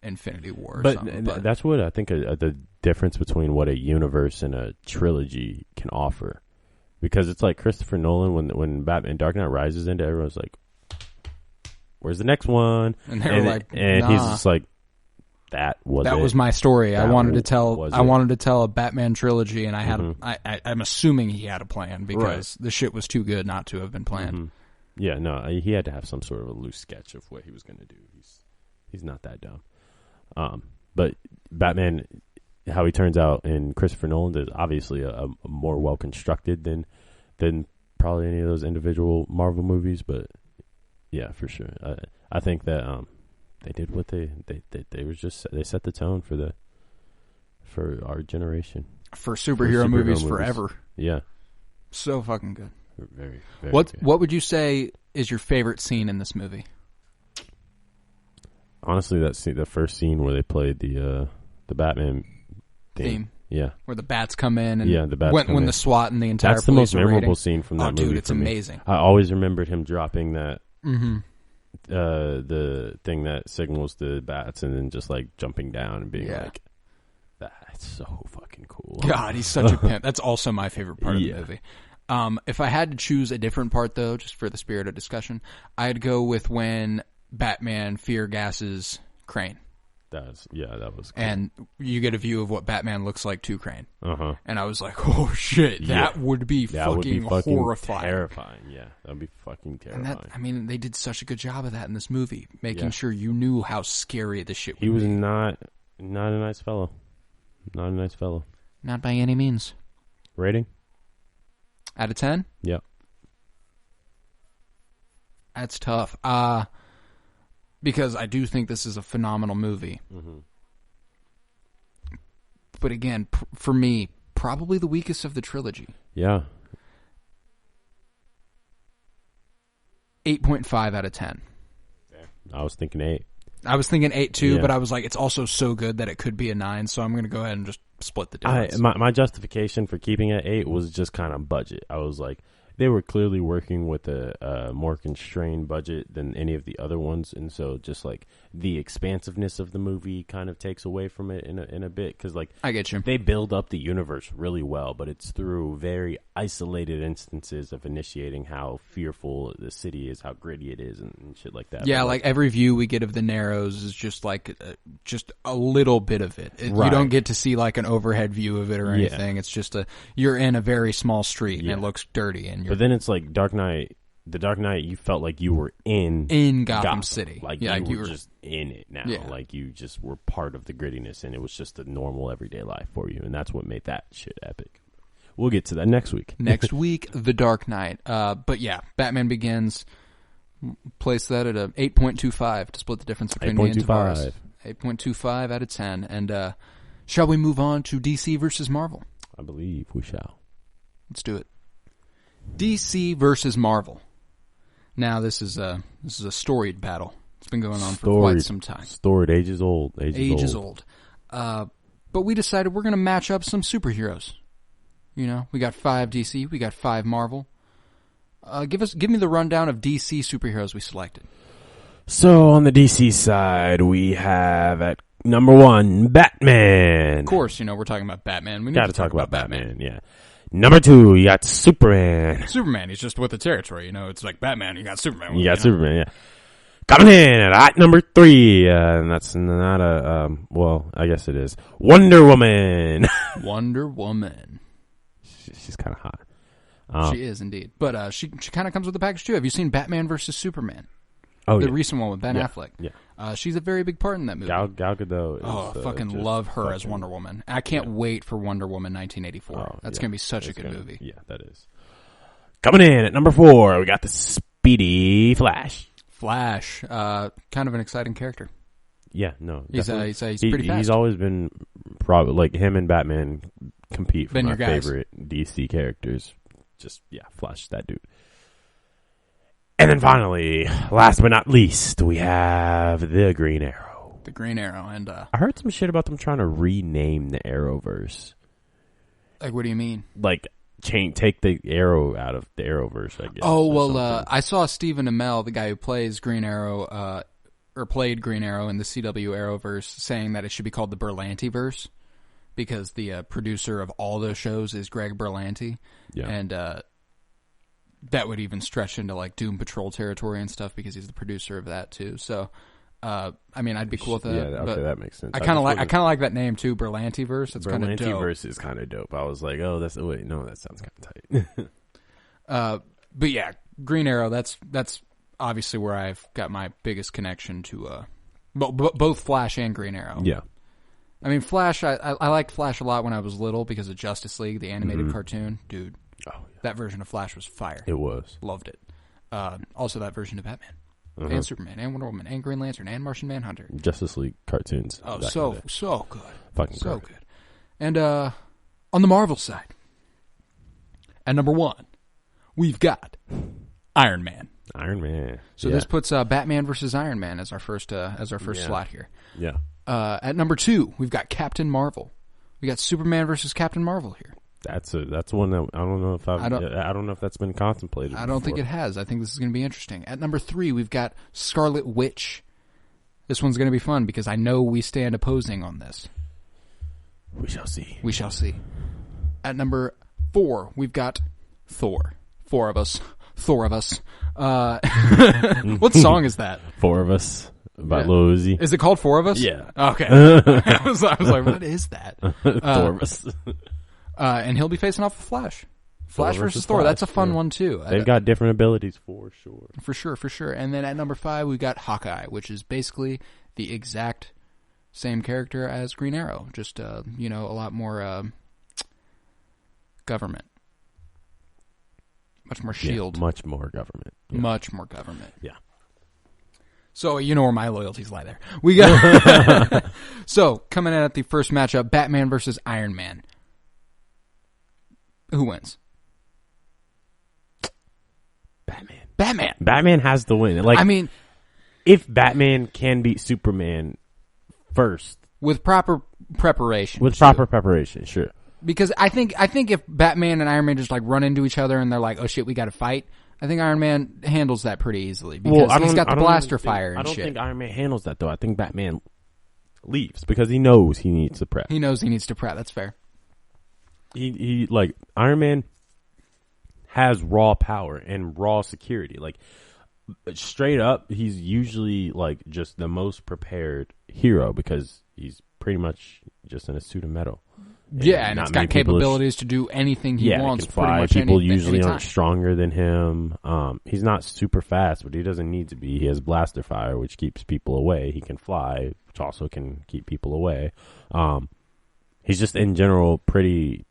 Infinity War. But that's what I think the difference between what a universe and a trilogy can offer. Because it's like Christopher Nolan, when Batman Dark Knight Rises into, everyone's like, where's the next one? And they were like, and nah. he's just like, that was my story. That I wanted to tell. was wanted to tell a Batman trilogy, and I had. Mm-hmm. I'm assuming he had a plan because the shit was too good not to have been planned. Mm-hmm. Yeah, no, he had to have some sort of a loose sketch of what he was going to do. He's not that dumb. But Batman, how he turns out in Christopher Nolan is obviously a more well constructed than probably any of those individual Marvel movies. But yeah, for sure, I think that they did what they set the tone for our generation, for superhero movies forever. Yeah, so fucking good. Very, very what good. What would you say is your favorite scene in this movie? Honestly, the first scene where they played the Batman theme. Yeah, where the bats come in and the bats when the SWAT and the entire that's the police most memorable scene from that movie. Dude, it's amazing. I always remembered him dropping that Mm-hmm. The thing that signals the bats and then just like jumping down and being like, that's so fucking cool. God, he's such a pimp. That's also my favorite part of the movie. If I had to choose a different part, though, just for the spirit of discussion, I'd go with when Batman fear gases Crane. That was cool. And you get a view of what Batman looks like to Crane. Uh-huh. And I was like, oh shit, that would be fucking horrifying. Terrifying, yeah. That would be fucking terrifying. And they did such a good job of that in this movie, making sure you knew how scary the shit would be. He was not a nice fellow. Not a nice fellow. Not by any means. Rating? Out of 10? Yeah. That's tough. Because I do think this is a phenomenal movie. Mm-hmm. But again, for me, probably the weakest of the trilogy. Yeah. 8.5 out of 10. I was thinking 8. I was thinking 8 too, but I was like, it's also so good that it could be a 9, so I'm going to go ahead and just split the difference. My justification for keeping it 8 was just kind of budget. I was like, they were clearly working with a more constrained budget than any of the other ones, and so just like the expansiveness of the movie kind of takes away from it in a bit, because like I get you. They build up the universe really well, but it's through very isolated instances of initiating how fearful the city is, how gritty it is, and shit like that. Yeah, like every view we get of the Narrows is just like just a little bit of it. You don't get to see like an overhead view of it or anything. It's just you're in a very small street and it looks dirty, and but then it's like Dark Knight. The Dark Knight, you felt like you were in Gotham City. Like you were just in it now. Yeah. Like you just were part of the grittiness, and it was just a normal everyday life for you, and that's what made that shit epic. We'll get to that next week. Next week, The Dark Knight. But yeah, Batman Begins. Place that at a 8.25 to split the difference between me and Tavarus. 8.25 out of 10. And shall we move on to DC versus Marvel? I believe we shall. Let's do it. DC versus Marvel. Now this is a storied battle. It's been going on for quite some time. Storied, ages old. Ages old. But we decided we're going to match up some superheroes. You know, we got 5 DC, we got 5 Marvel. Give me the rundown of DC superheroes we selected. So on the DC side, we have at number 1 Batman. Of course, you know we're talking about Batman. We got to talk about Batman. Yeah. Number 2, you got Superman. Superman, he's just with the territory, you know. It's like Batman, you got Superman. You got Superman, yeah. Coming in at number 3, and that's not well, I guess it is. Wonder Woman. Wonder Woman. She's kind of hot. She is indeed. But she kind of comes with the package too. Have you seen Batman versus Superman? Oh, the recent one with Ben Affleck. Yeah. She's a very big part in that movie. Gal Gadot is, I fucking love her as Wonder Woman. I can't wait for Wonder Woman 1984. That's going to be such a good movie. Yeah, that is. Coming in at number 4, we got the Speedy Flash. Flash, kind of an exciting character. Yeah, no. He's pretty fast. He's always been probably like him and Batman compete for my favorite DC characters. Just, Flash, that dude. And then finally, last but not least, we have the Green Arrow. The Green Arrow, and I heard some shit about them trying to rename the Arrowverse. Like, what do you mean? Like, take the Arrow out of the Arrowverse, I guess. Oh, well, I saw Stephen Amell, the guy who plays Green Arrow, or played Green Arrow in the CW Arrowverse, saying that it should be called the Berlantiverse, because the producer of all those shows is Greg Berlanti. Yeah. And that would even stretch into like Doom Patrol territory and stuff because he's the producer of that too. So, I mean, I'd be cool with that. Yeah, okay, that makes sense. I kind of like that name too, Berlantiverse. It's kind of dope. Berlantiverse is kind of dope. I was like, oh, that sounds kind of tight. But yeah, Green Arrow. That's obviously where I've got my biggest connection to both Flash and Green Arrow. Yeah. I mean, Flash, I liked Flash a lot when I was little because of Justice League, the animated cartoon. Dude, that version of Flash was fire. It was. Loved it. Also, that version of Batman and Superman and Wonder Woman and Green Lantern and Martian Manhunter. Justice League cartoons. Oh, so good. Fucking so great. good. And on the Marvel side, at number 1, we've got Iron Man. Iron Man. So this puts Batman versus Iron Man as our first slot here. Yeah. At number 2, we've got Captain Marvel. We got Superman versus Captain Marvel here. That's one that I don't know if I don't know if that's been contemplated. I don't think it has. I think this is going to be interesting. At number 3, we've got Scarlet Witch. This one's going to be fun because I know we stand opposing on this. We shall see. We shall see. At number 4, we've got Thor. 4 of us. Thor of us. What song is that? 4 of Us. By Lil Uzi. Is it called 4 of Us? Yeah. Okay. I was like, what is that? 4 of Us. And he'll be facing off with Flash. Flash versus Thor. That's a fun one, too. They've got different abilities, for sure. For sure. And then at number 5, we got Hawkeye, which is basically the exact same character as Green Arrow. Just, a lot more government. Much more shield. Yeah, much more government. Yeah. Much more government. Yeah. So, you know where my loyalties lie there. We got So, coming in at the first matchup, Batman versus Iron Man. Who wins? Batman. Batman has the win. Like, I mean, if Batman can beat Superman first with proper preparation. Sure. Because I think if Batman and Iron Man just like run into each other and they're like, oh shit, we got to fight. I think Iron Man handles that pretty easily because he's got the blaster fire and shit. I don't think Iron Man handles that though. I think Batman leaves because he knows he needs to prep. That's fair. He like Iron Man has raw power and raw security. Like straight up, he's usually like just the most prepared hero because he's pretty much just in a suit of metal. And it's got capabilities to do anything he wants. He can fly. People usually aren't stronger than him. He's not super fast, but he doesn't need to be. He has blaster fire, which keeps people away. He can fly, which also can keep people away. He's just in general pretty.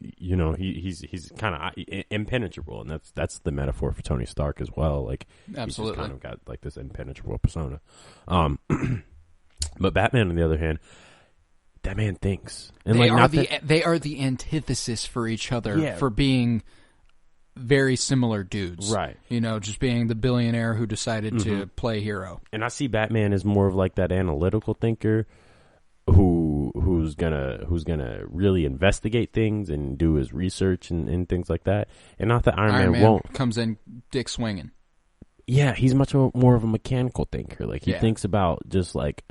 He's kind of impenetrable, and that's the metaphor for Tony Stark as well. Like, absolutely, he's just kind of got like this impenetrable persona. But Batman, on the other hand. That man thinks, and they are the antithesis for each other for being very similar dudes, right? Just being the billionaire who decided to play hero. And I see Batman as more of like that analytical thinker who's gonna really investigate things and do his research and things like that. And not that Iron Man won't comes in dick swinging. Yeah, he's much more of a mechanical thinker. Like he thinks about just like.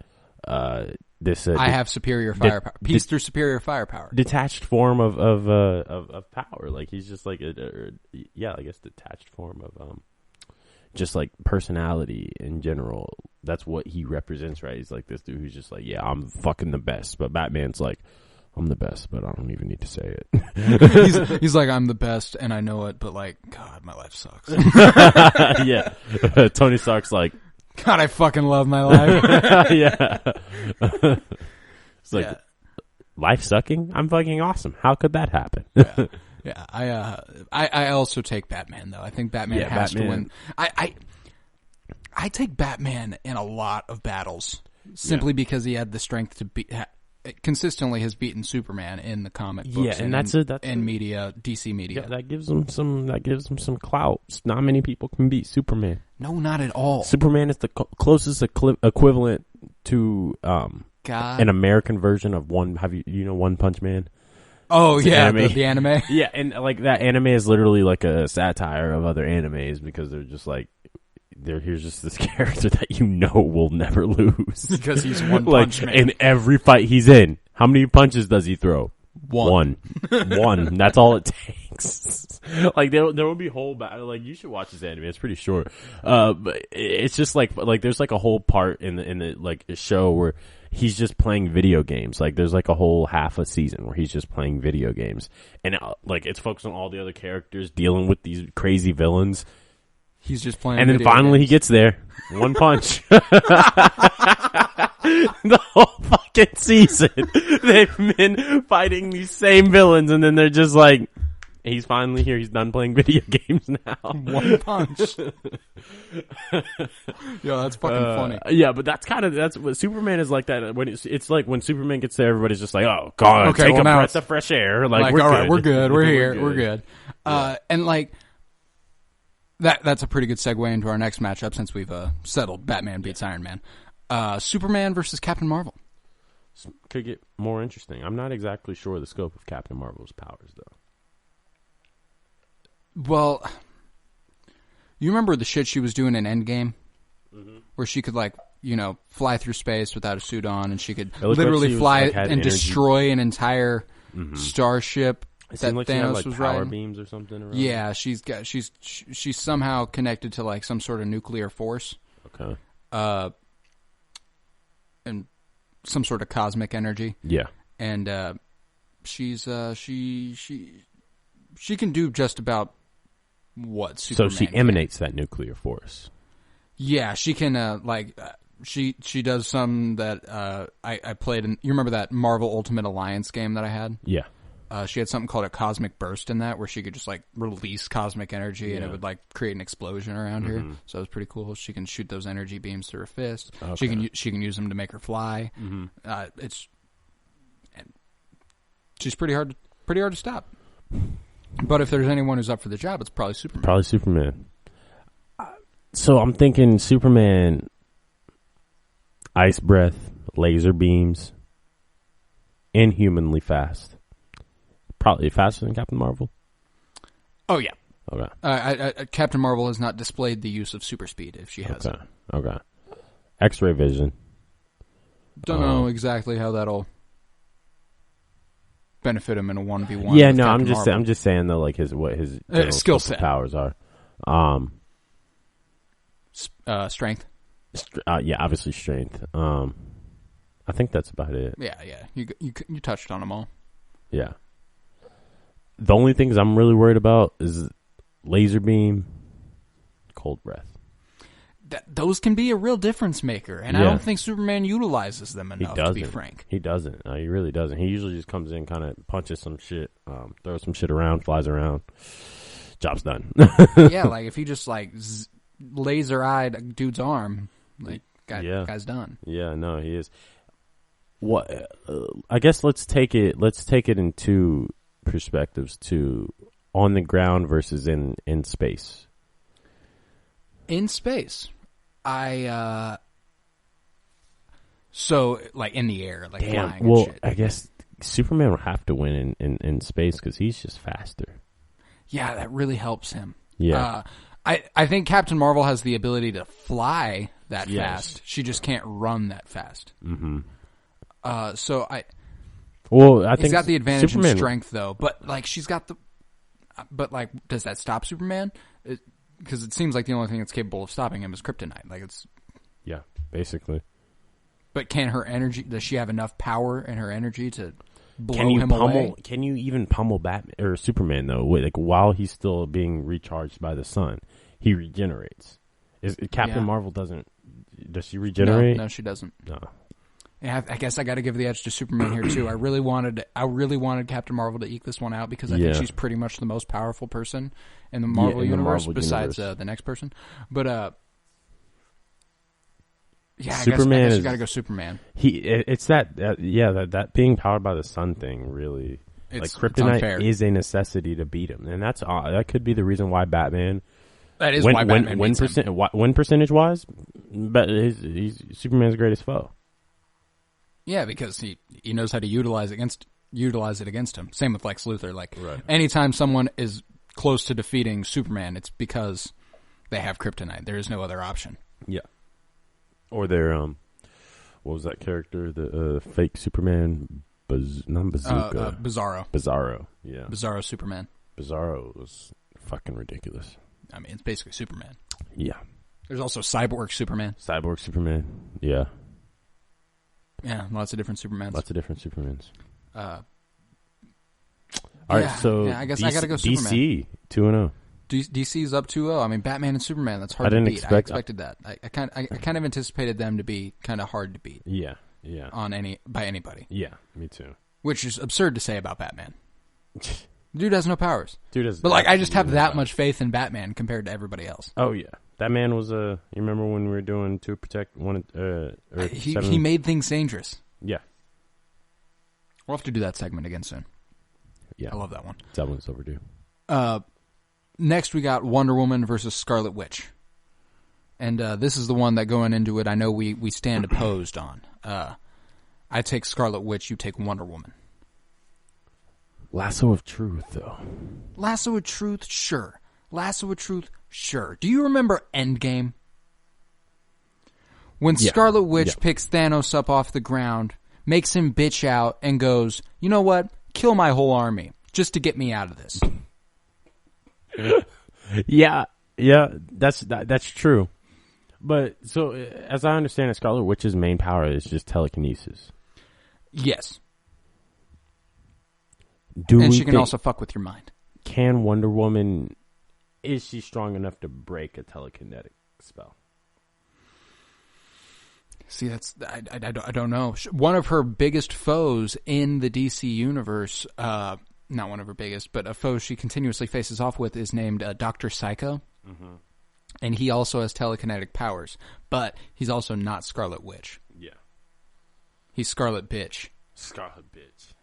I have superior firepower. Peace through superior firepower. Detached form of power. Like he's just like I guess detached form of just like personality in general. That's what he represents, right? He's like this dude who's just like, yeah, I'm fucking the best. But Batman's like, I'm the best, but I don't even need to say it. he's like, I'm the best, and I know it, but like, God, my life sucks. Yeah, Tony Stark's like. God, I fucking love my life. Yeah. It's like, life sucking? I'm fucking awesome. How could that happen? Yeah. I also take Batman, though. I think Batman has to win. I take Batman in a lot of battles simply because he had the strength to beat... consistently has beaten Superman in the comic books and that's media, DC media. Yeah, that gives him some clout. Not many people can beat Superman. No, not at all. Superman is the closest equivalent to an American version of One Punch Man? Oh, it's the anime. Yeah, and like that anime is literally like a satire of other animes because they're just like here's just this character that will never lose. Because he's One Punch Man. In every fight he's in, how many punches does he throw? One. One. That's all it takes. Like there will be whole like you should watch this anime. It's pretty short. But it's just like there's like a whole part in the like show where he's just playing video games. Like there's like a whole half a season where he's just playing video games, and like it's focused on all the other characters dealing with these crazy villains. He's just playing, and then finally he gets there. One punch. The whole fucking season, they've been fighting these same villains, and then they're just like, he's finally here. He's done playing video games now. One punch. Yo, that's fucking funny. Yeah, but that's what Superman is like. That when it's like when Superman gets there, everybody's just like, oh god, okay, take a breath of fresh air. Like we're all good. Right, we're good. We're here. We're good. And like that's a pretty good segue into our next matchup since we've settled Batman beats Iron Man. Superman versus Captain Marvel. Could get more interesting. I'm not exactly sure the scope of Captain Marvel's powers, though. Well, you remember the shit she was doing in Endgame? Mm-hmm. Where she could, like, you know, fly through space without a suit on, and she could literally like fly and energy. Destroy an entire starship. It that like Thanos had, like, was power riding. Beams or something around. Yeah, she's somehow connected to, like, some sort of nuclear force. Okay. And some sort of cosmic energy. Yeah. And she's she can do just about what Superman So she emanates that nuclear force. Yeah, she can she does some that I played in. You remember that Marvel Ultimate Alliance game that I had? Yeah. She had something called a cosmic burst in that, where she could just like release cosmic energy and it would like create an explosion around her. So it was pretty cool. She can shoot those energy beams through her fist. Okay. She can use them to make her fly. She's pretty hard to stop. But if there's anyone who's up for the job, it's probably Superman. Probably Superman. So I'm thinking Superman, ice breath, laser beams, inhumanly fast. Probably faster than Captain Marvel. Oh yeah. Okay. Captain Marvel has not displayed the use of super speed. If she has. Okay. X-ray vision. Don't know exactly how that'll benefit him in a 1v1. Yeah, no, I'm just saying though, like his skill set powers are. Strength. Yeah, obviously strength. I think that's about it. Yeah. You touched on them all. Yeah. The only things I'm really worried about is laser beam, cold breath. Those can be a real difference maker, and I don't think Superman utilizes them enough, to be frank. He doesn't. No, he really doesn't. He usually just comes in, kind of punches some shit, throws some shit around, flies around. Job's done. Yeah, like if he just like laser-eyed a dude's arm, like guy's done. Yeah, no, he is. What? I guess let's take it in two perspectives: to on the ground versus in space. In space, so like in the air, like flying. Well, and shit. I guess Superman will have to win in space because he's just faster. Yeah, that really helps him. Yeah, I think Captain Marvel has the ability to fly that fast. She just can't run that fast. Mm-hmm. I think he's got the advantage Superman in strength though, but like she's got the. But like, does that stop Superman? Because it seems like the only thing that's capable of stopping him is kryptonite. Like it's. Yeah, basically. But can her energy? Does she have enough power in her energy to blow him away? Can you even pummel Batman or Superman though? Like while he's still being recharged by the sun, he regenerates. Captain Marvel doesn't? Does she regenerate? No, she doesn't. No. Yeah, I guess I got to give the edge to Superman here too. I really wanted Captain Marvel to eke this one out because I think she's pretty much the most powerful person in the Marvel universe besides the next person. But Superman I guess you got to go Superman. It's that being powered by the sun thing really. Like kryptonite is a necessity to beat him, and that could be the reason why Batman. That is why Batman beats him. Win percentage wise, but he's Superman's greatest foe. Yeah, because he knows how to utilize it against him. Same with Lex Luthor. Like anytime someone is close to defeating Superman, it's because they have kryptonite. There is no other option. Yeah. Or their what was that character? The fake Superman, not Bazooka. Bizarro. Bizarro. Yeah. Bizarro Superman. Bizarro was fucking ridiculous. I mean, it's basically Superman. Yeah. There's also Cyborg Superman. Cyborg Superman. Yeah. Yeah, lots of different Supermans. Lots of different Supermans. All right, so I guess I gotta go Superman. DC 2-0. DC's up 2-0. I mean, Batman and Superman. That's hard I didn't to beat. expect. I expected that. I kind of anticipated them to be kind of hard to beat. Yeah. By anybody. Yeah, me too. Which is absurd to say about Batman. Dude has no powers. But I just have that much faith in Batman compared to everybody else. Oh yeah, that man was you remember when we were doing to protect one? He made things dangerous. Yeah, we'll have to do that segment again soon. Yeah, I love that one. That one's overdue. Next we got Wonder Woman versus Scarlet Witch, and this is the one that going into it, I know we stand opposed on. I take Scarlet Witch, you take Wonder Woman. Lasso of Truth, though. Lasso of Truth, sure. Lasso of Truth, sure. Do you remember Endgame? When Scarlet Witch picks Thanos up off the ground, makes him bitch out, and goes, you know what? Kill my whole army, just to get me out of this. Yeah, that's true. But, so, as I understand it, Scarlet Witch's main power is just telekinesis. Yes. And she can also fuck with your mind. Can Wonder Woman, is she strong enough to break a telekinetic spell? See, I don't know. One of her biggest foes in the DC universe, not one of her biggest, but a foe she continuously faces off with is named Dr. Psycho. Mm-hmm. And he also has telekinetic powers, but he's also not Scarlet Witch. Yeah. He's Scarlet Bitch. Scarlet Bitch,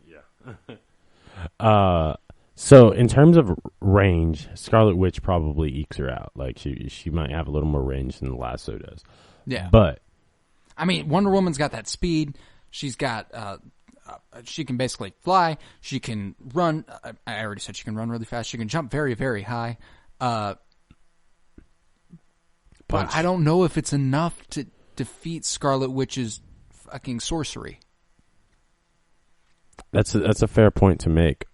yeah. So in terms of range, Scarlet Witch probably ekes her out. Like she might have a little more range than Lasso does. Yeah. But I mean, Wonder Woman's got that speed. She's got she can basically fly. She can run. I already said she can run really fast. She can jump very, very high. But I don't know if it's enough to defeat Scarlet Witch's fucking sorcery. That's a fair point to make.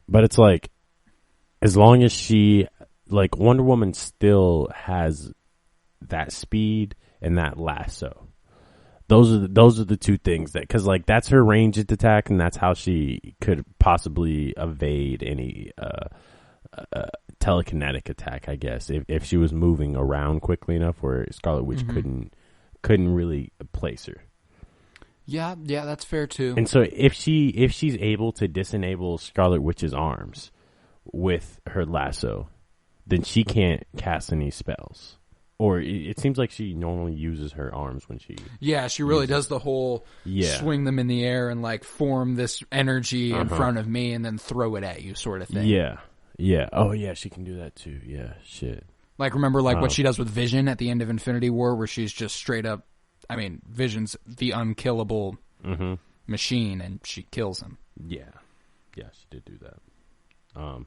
But it's like, as long as she, like, Wonder Woman still has that speed and that lasso. Those are the two things that, because like that's her ranged attack, and that's how she could possibly evade any telekinetic attack, I guess, if she was moving around quickly enough where Scarlet Witch couldn't really place her. Yeah, that's fair too. And so if she's able to disenable Scarlet Witch's arms with her lasso, then she can't cast any spells. Or it seems like she normally uses her arms when she... Yeah, she really does the whole swing them in the air and like form this energy in front of me and then throw it at you sort of thing. Yeah. Oh yeah, she can do that too. Yeah, shit. Like remember what she does with Vision at the end of Infinity War where she's just straight up... I mean, Vision's the unkillable machine, and she kills him. Yeah, she did do that.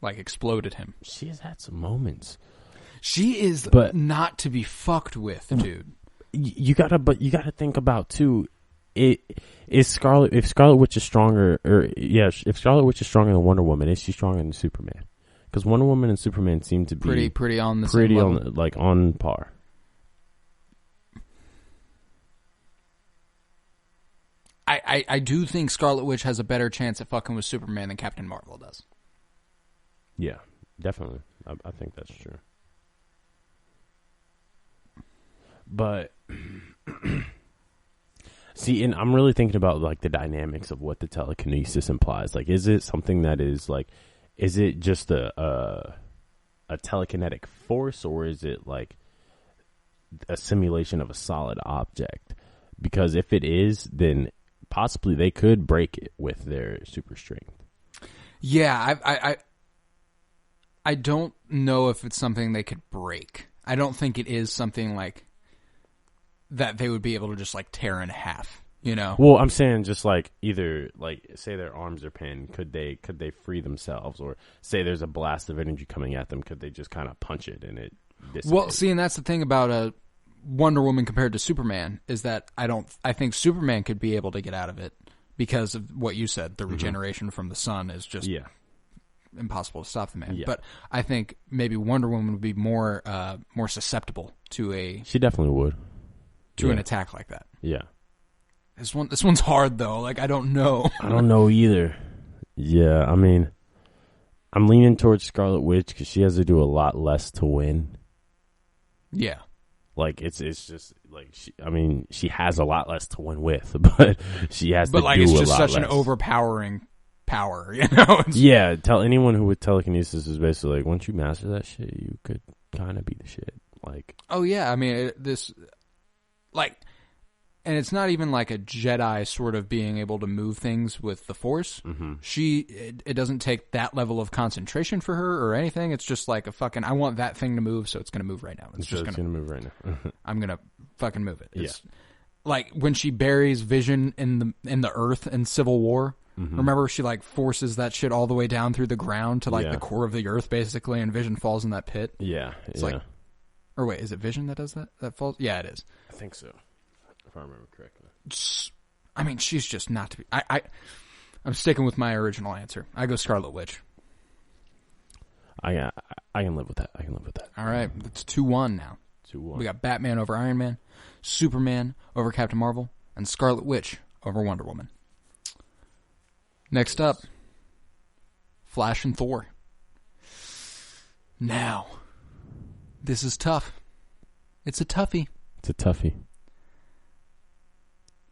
Like exploded him. She has had some moments. She is not to be fucked with, dude. You gotta think about too. If Scarlet Witch is stronger, if Scarlet Witch is stronger than Wonder Woman, is she stronger than Superman? Because Wonder Woman and Superman seem to be pretty on the same level. On par. I do think Scarlet Witch has a better chance at fucking with Superman than Captain Marvel does. Yeah, definitely. I think that's true. But see, and I'm really thinking about like the dynamics of what the telekinesis implies. Like, is it something that is like, is it just a telekinetic force, or is it like a simulation of a solid object? Because if it is, then possibly they could break it with their super strength. Yeah, I don't know if it's something they could break. I don't think it is something like that they would be able to just like tear in half, you know? Well, I'm saying just like either like say their arms are pinned, could they free themselves, or say there's a blast of energy coming at them, could they just kind of punch it and it dissipates? Well, see, and that's the thing about Wonder Woman compared to Superman is that I think Superman could be able to get out of it because of what you said. The regeneration from the sun is just impossible to stop the man. Yeah. But I think maybe Wonder Woman would be more susceptible to She definitely would. an attack like that. Yeah. This one's hard though. Like, I don't know. I don't know either. Yeah, I mean, I'm leaning towards Scarlet Witch because she has to do a lot less to win. Yeah. Like, it's just like she has a lot less to win with, but she has to do a lot less. But like, it's just such an overpowering power, you know? Yeah, tell anyone who with telekinesis is basically like, once you master that shit, you could kind of be the shit. Like, oh yeah, I mean, and it's not even like a Jedi sort of being able to move things with the Force. Mm-hmm. It doesn't take that level of concentration for her or anything. It's just like I want that thing to move, so it's going to move right now. It's going to move right now. I'm going to fucking move it. Yeah. Like when she buries Vision in the earth in Civil War. Mm-hmm. Remember, she like forces that shit all the way down through the ground to like the core of the earth, basically, and Vision falls in that pit. Yeah. It's like, or wait, is it Vision that does that? That falls? Yeah, it is. I think so. If I remember correctly. I mean, she's just not to be... I'm sticking with my original answer. I go Scarlet Witch. I can live with that. All right, it's 2-1 now. 2-1. We got Batman over Iron Man, Superman over Captain Marvel, and Scarlet Witch over Wonder Woman. Next up, Flash and Thor. Now, this is tough. It's a toughie.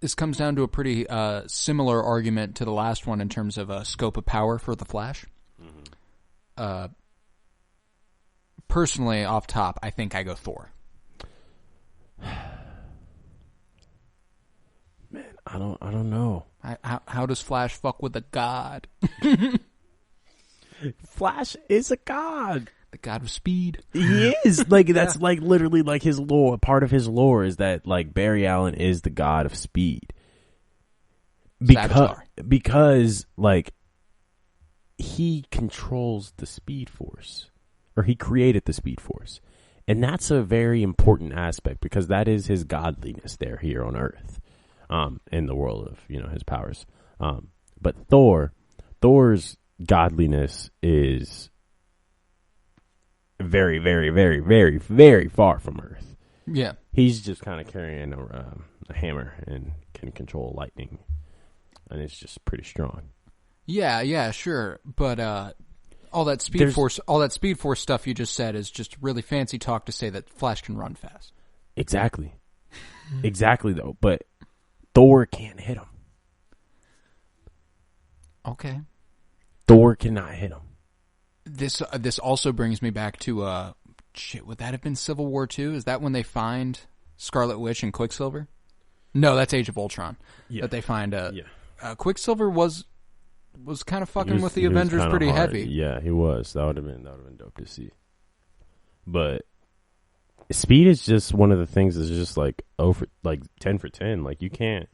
This comes down to a pretty similar argument to the last one in terms of scope of power for the Flash. Mm-hmm. Personally, off top, I think I go Thor. Man, I don't know. How does Flash fuck with a god? Flash is a god. The god of speed. He is. Like, that's like literally like his lore. Part of his lore is that like Barry Allen is the god of speed. Because like he controls the Speed Force, or he created the Speed Force. And that's a very important aspect because that is his godliness there here on Earth, in the world of, his powers. But Thor's godliness is very, very, very, very, very far from Earth. Yeah. He's just kind of carrying a hammer and can control lightning. And it's just pretty strong. Yeah, sure. But all that Speed Force stuff you just said is just really fancy talk to say that Flash can run fast. Exactly. Exactly, though. But Thor can't hit him. Okay. Thor cannot hit him. This also brings me back to would that have been Civil War 2? Is that when they find Scarlet Witch and Quicksilver? No, that's Age of Ultron. Yeah. That they find Quicksilver was kind of fucking with the Avengers pretty heavy. Yeah, he was. That would have been dope to see. But speed is just one of the things that's just like 10 for 10. Like, you can't,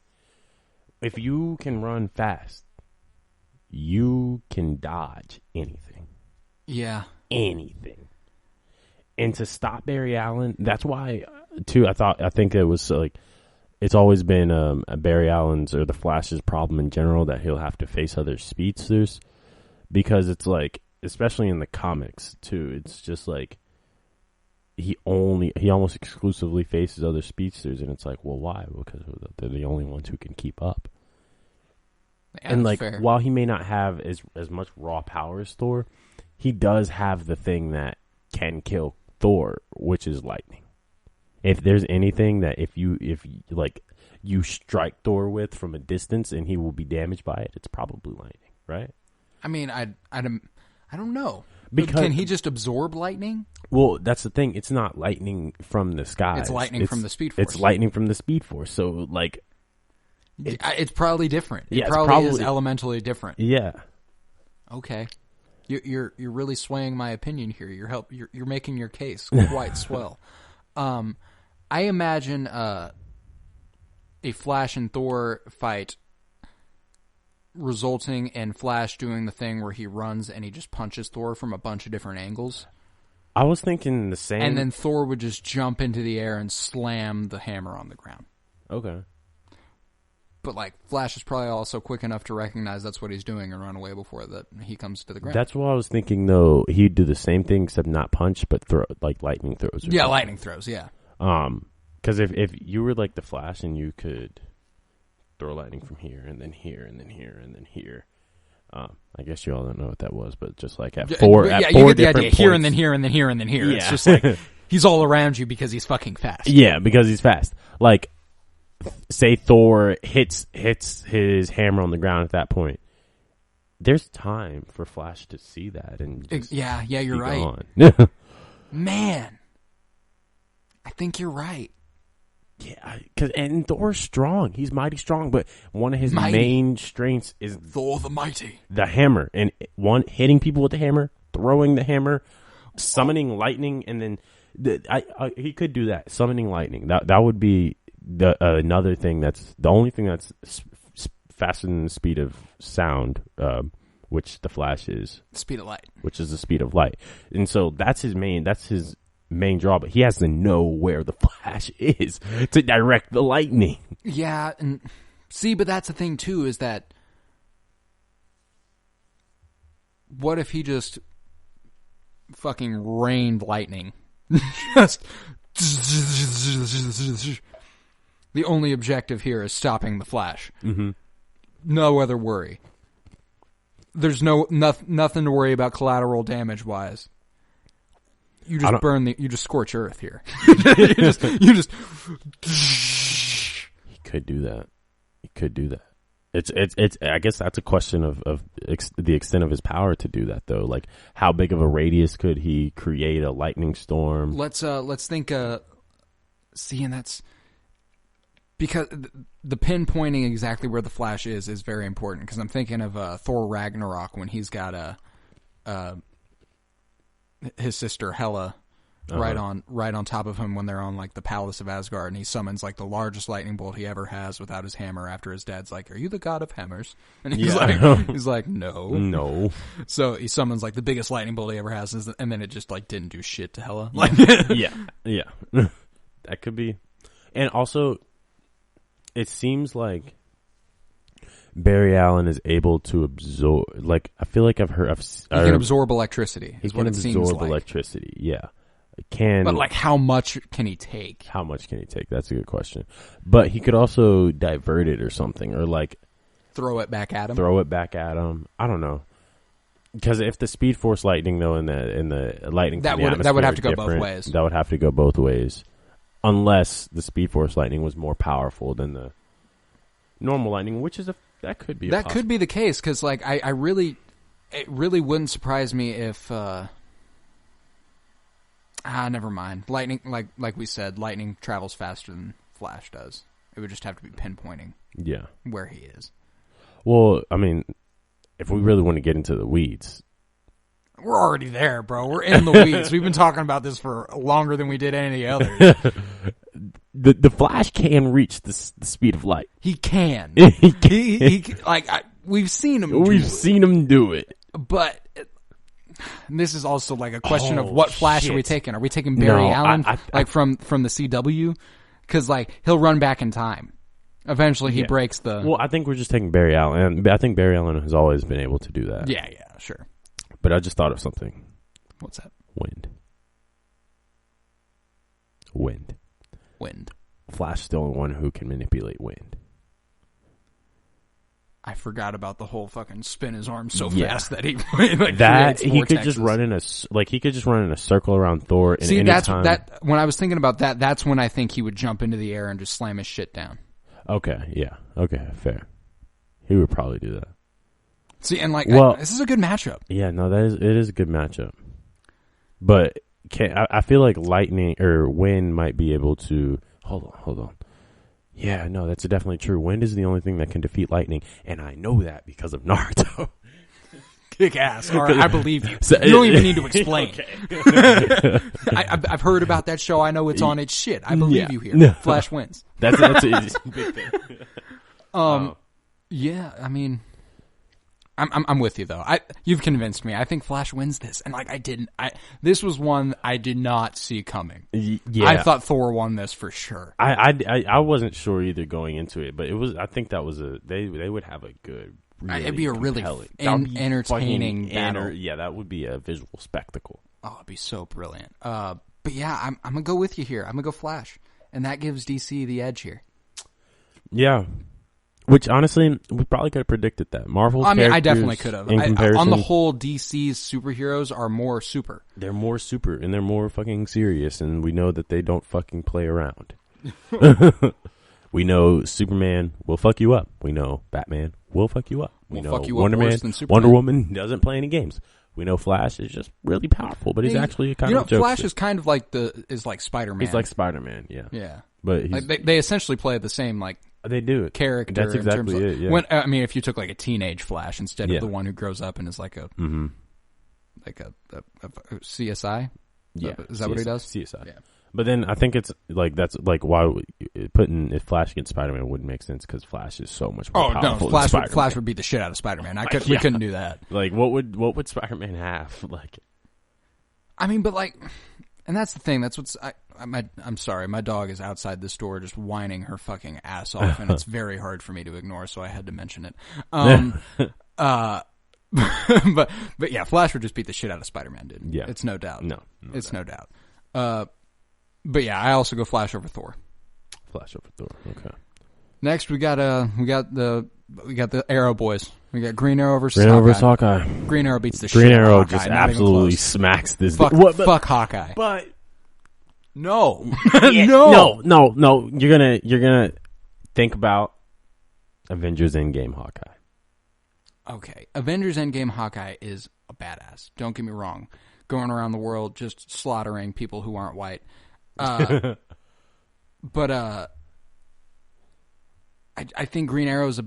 if you can run fast, you can dodge anything. Yeah. Anything. And to stop Barry Allen, that's why too I think it was like, it's always been Barry Allen's or the Flash's problem in general that he'll have to face other speedsters, because it's like, especially in the comics too, it's just like he almost exclusively faces other speedsters, and it's like, well, why? Because they're the only ones who can keep up. Yeah, and like, fair. While he may not have as much raw power as Thor, he does have the thing that can kill Thor, which is lightning. If there's anything that if you strike Thor with from a distance and he will be damaged by it, it's probably lightning, right? I mean, I don't know. Because, can he just absorb lightning? Well, that's the thing. It's not lightning from the sky. It's lightning from the Speed Force. It's lightning from the Speed Force. So, like, it's probably different. Yeah, it probably is elementally different. Yeah. Okay. You're really swaying my opinion here. You're making your case quite swell. I imagine a Flash and Thor fight resulting in Flash doing the thing where he runs and he just punches Thor from a bunch of different angles. I was thinking the same. And then Thor would just jump into the air and slam the hammer on the ground. Okay. But, like, Flash is probably also quick enough to recognize that's what he's doing and run away before that he comes to the ground. That's what I was thinking, though. He'd do the same thing except not punch, but throw, like lightning throws. Yeah, lightning throws, yeah. Because if you were like the Flash and you could throw lightning from here and then here and then here and then here. I guess you all don't know what that was, but just like at four, you get four the idea. points. Here and then here and then here and then here. Yeah. It's just like he's all around you because he's fucking fast. Yeah, because he's fast. Like, say Thor hits his hammer on the ground at that point. There's time for Flash to see that and just you're right. gone. Man, I think you're right. Yeah, and Thor's strong. He's mighty strong, but one of his main strengths is Thor the Mighty. The hammer, and one hitting people with the hammer, throwing the hammer, summoning lightning, and then he could do that. Summoning lightning. That would be another thing. That's the only thing that's faster than the speed of sound, which the Flash is. Speed of light. Which is the speed of light, and so that's his main draw, but he has to know where the Flash is to direct the lightning. Yeah, and see, but that's the thing too, is that what if he just fucking rained lightning? Just the only objective here is stopping the Flash. Mm-hmm. No other worry. There's nothing to worry about collateral damage wise. You just you just scorch earth here. you just. He could do that. It's. I guess that's a question of the extent of his power to do that, though. Like, how big of a radius could he create a lightning storm? Let's think. See, and that's because the pinpointing exactly where the Flash is very important. Because I'm thinking of Thor Ragnarok when he's got his sister Hela right on top of him when they're on like the Palace of Asgard, and he summons like the largest lightning bolt he ever has without his hammer after his dad's like, "Are you the god of hammers?" And he's like, no. So he summons like the biggest lightning bolt he ever has, and then it just like didn't do shit to Hela. Like, yeah. That could be. And also, it seems like Barry Allen is able to absorb. Like, I feel like I've heard. He can absorb electricity. He can absorb electricity. Yeah, But like, how much can he take? How much can he take? That's a good question. But he could also divert it or something, or like throw it back at him. I don't know. Because if the Speed Force lightning, though, in the lightning that would have to go both ways. That would have to go both ways, unless the Speed Force lightning was more powerful than the normal lightning, which is that could be the case. Because like it really wouldn't surprise me if never mind. Lightning, like we said, lightning travels faster than Flash does. It would just have to be pinpointing where he is. Well, I mean, if we really want to get into the weeds, we're already there, bro. We're in the weeds. We've been talking about this for longer than we did any others. The Flash can reach the speed of light. He can. We've seen him. Seen him do it. But this is also like a question of what Flash are we taking? Are we taking Barry Allen from the CW? Because like he'll run back in time. Eventually, he breaks the. Well, I think we're just taking Barry Allen, and I think Barry Allen has always been able to do that. Yeah, sure. But I just thought of something. What's that? Wind. Flash is the only one who can manipulate wind. I forgot about the whole fucking spin his arm so fast that he like that he could just run in a circle around Thor. See, that's time. That when I was thinking about that, that's when I think he would jump into the air and just slam his shit down. Okay, yeah, okay, fair. He would probably do that. See, and like, this is a good matchup. Yeah, no, it is a good matchup. But I feel like lightning or wind might be able to. Hold on. Yeah, no, that's definitely true. Wind is the only thing that can defeat lightning, and I know that because of Naruto. Kick ass. All right, I believe you. So, you don't even need to explain. I've heard about that show. I know it's on its shit. I believe you here. No. Flash wins. That's a big thing. Yeah, I mean, I'm with you though. You've convinced me. I think Flash wins this, and like this was one I did not see coming. Yeah, I thought Thor won this for sure. I wasn't sure either going into it, but it was. I think that was they would have a good. Really it'd be a really entertaining battle. Yeah, that would be a visual spectacle. Oh, it'd be so brilliant. But yeah, I'm gonna go with you here. I'm gonna go Flash, and that gives DC the edge here. Yeah. Which, honestly, we probably could have predicted that. Marvel's I definitely could have. In comparison, on the whole, DC's superheroes are more super. They're more super, and they're more fucking serious, and we know that they don't fucking play around. We know Superman will fuck you up. We know Batman will fuck you up. We know Wonder Woman doesn't play any games. We know Flash is just really powerful, but he's actually kind of a jokester. Flash is kind of like Spider-Man. He's like Spider-Man, yeah. Yeah. But they essentially play the same they do character. That's exactly it. Yeah. If you took like a teenage Flash instead of the one who grows up and is like a CSI. Yeah, is that what he does? CSI. Yeah. But then I think it's like that's like why putting Flash against Spider-Man wouldn't make sense because Flash is so much more powerful. Flash would beat the shit out of Spider-Man. We couldn't do that. Like what would Spider-Man have? Like, I mean, but like, and that's the thing. That's what's I'm sorry. My dog is outside this door just whining her fucking ass off, and it's very hard for me to ignore. So I had to mention it. But yeah, Flash would just beat the shit out of Spider-Man, dude. Yeah, it's no doubt. No doubt. But yeah, I also go Flash over Thor. Flash over Thor. Okay. Next, we got the Arrow boys. We got Green Arrow versus Hawkeye. Green Arrow beats the shit. Green Arrow out of Hawkeye, just absolutely smacks this. Fuck Hawkeye. But no, no. You're gonna think about Avengers Endgame Hawkeye. Okay, Avengers Endgame Hawkeye is a badass. Don't get me wrong. Going around the world just slaughtering people who aren't white. But I think Green Arrow's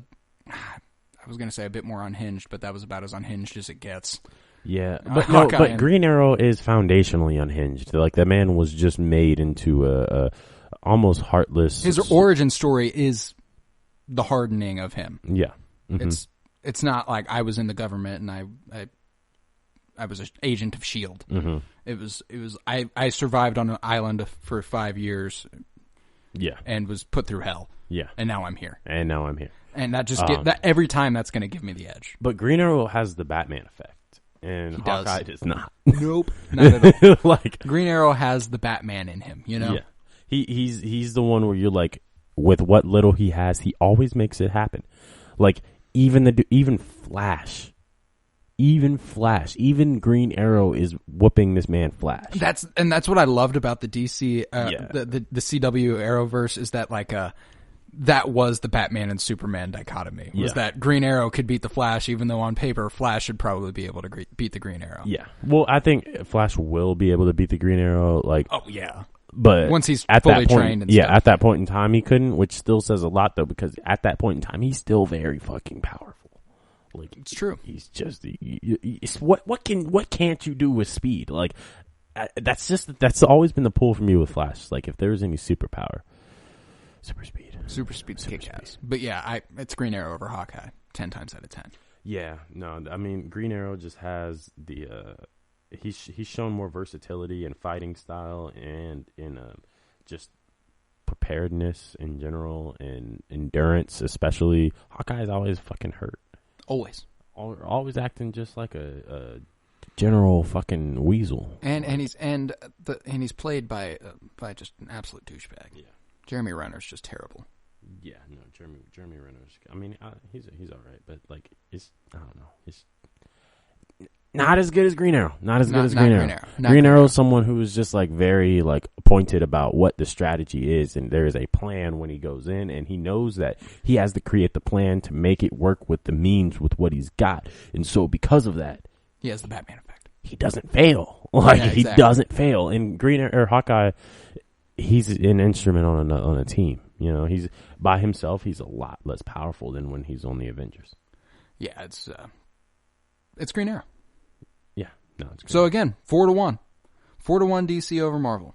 I was going to say a bit more unhinged, but that was about as unhinged as it gets. Yeah, but Green Arrow is foundationally unhinged. Like that man was just made into a almost heartless. His origin story is the hardening of him. Yeah, mm-hmm. It's not like I was in the government and I was an agent of S.H.I.E.L.D. Mm-hmm. It was I survived on an island for 5 years. Yeah, and was put through hell. Yeah, and now I'm here. And that just that every time that's going to give me the edge. But Green Arrow has the Batman effect, and Hawkeye does not. Nope, not at all. Like Green Arrow has the Batman in him. You know. Yeah, he's the one where you're like, with what little he has, he always makes it happen. Like even Flash. Even Green Arrow is whooping this man Flash. That's what I loved about the DC, the CW Arrowverse is that like that was the Batman and Superman dichotomy. Was that Green Arrow could beat the Flash, even though on paper Flash should probably be able to beat the Green Arrow. Yeah, well, I think Flash will be able to beat the Green Arrow. Like, oh yeah, but once he's at fully that point, trained. And stuff. At that point in time, he couldn't, which still says a lot though, because at that point in time, he's still very fucking powerful. Like, it's true. He's just what can't you do with speed? Like that's always been the pull for me with Flash. Like if there's any superpower, super speed's kick-ass. But yeah, it's Green Arrow over Hawkeye 10 times out of 10. Yeah, no, I mean Green Arrow just has the he's shown more versatility and fighting style and in just preparedness in general and endurance, especially. Hawkeye's always fucking hurt. Always acting just like a general fucking weasel. And he's played by just an absolute douchebag. Yeah, Jeremy Renner's just terrible. Yeah, no, Jeremy Renner's. I mean, he's all right, but like I don't know. He's not as good as Green Arrow. Green Arrow is someone who is just like very like pointed about what the strategy is, and there is a plan when he goes in, and he knows that he has to create the plan to make it work with the means with what he's got, and so because of that, he has the Batman effect. He doesn't fail. He doesn't fail. And Hawkeye, he's an instrument on a team. You know, he's by himself. He's a lot less powerful than when he's on the Avengers. Yeah, it's Green Arrow. No, it's great. So again, 4-1. 4-1 DC over Marvel.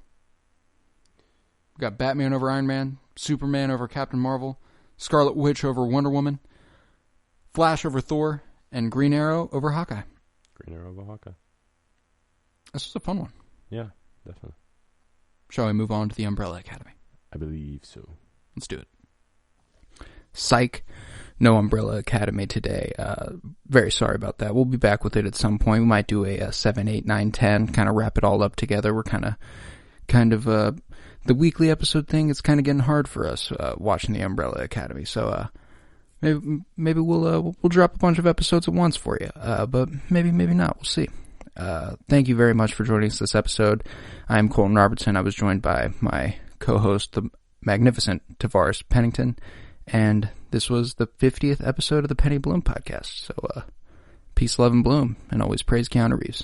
We got Batman over Iron Man, Superman over Captain Marvel, Scarlet Witch over Wonder Woman, Flash over Thor, And Green Arrow over Hawkeye. Green Arrow over Hawkeye. This was a fun one. Yeah, definitely. Shall we move on to the Umbrella Academy? I believe so. Let's do it. Psych. No Umbrella Academy today. Very sorry about that. We'll be back with it at some point. We might do a 7, 8, 9, 10, kind of wrap it all up together. We're kind of the weekly episode thing is kind of getting hard for us, watching the Umbrella Academy. So, maybe we'll drop a bunch of episodes at once for you. But maybe not. We'll see. Thank you very much for joining us this episode. I'm Colton Robertson. I was joined by my co-host, the magnificent Tavarus Pennington, and this was the 50th episode of the Penny Bloom podcast. So, peace, love, and bloom, and always praise Keanu Reeves.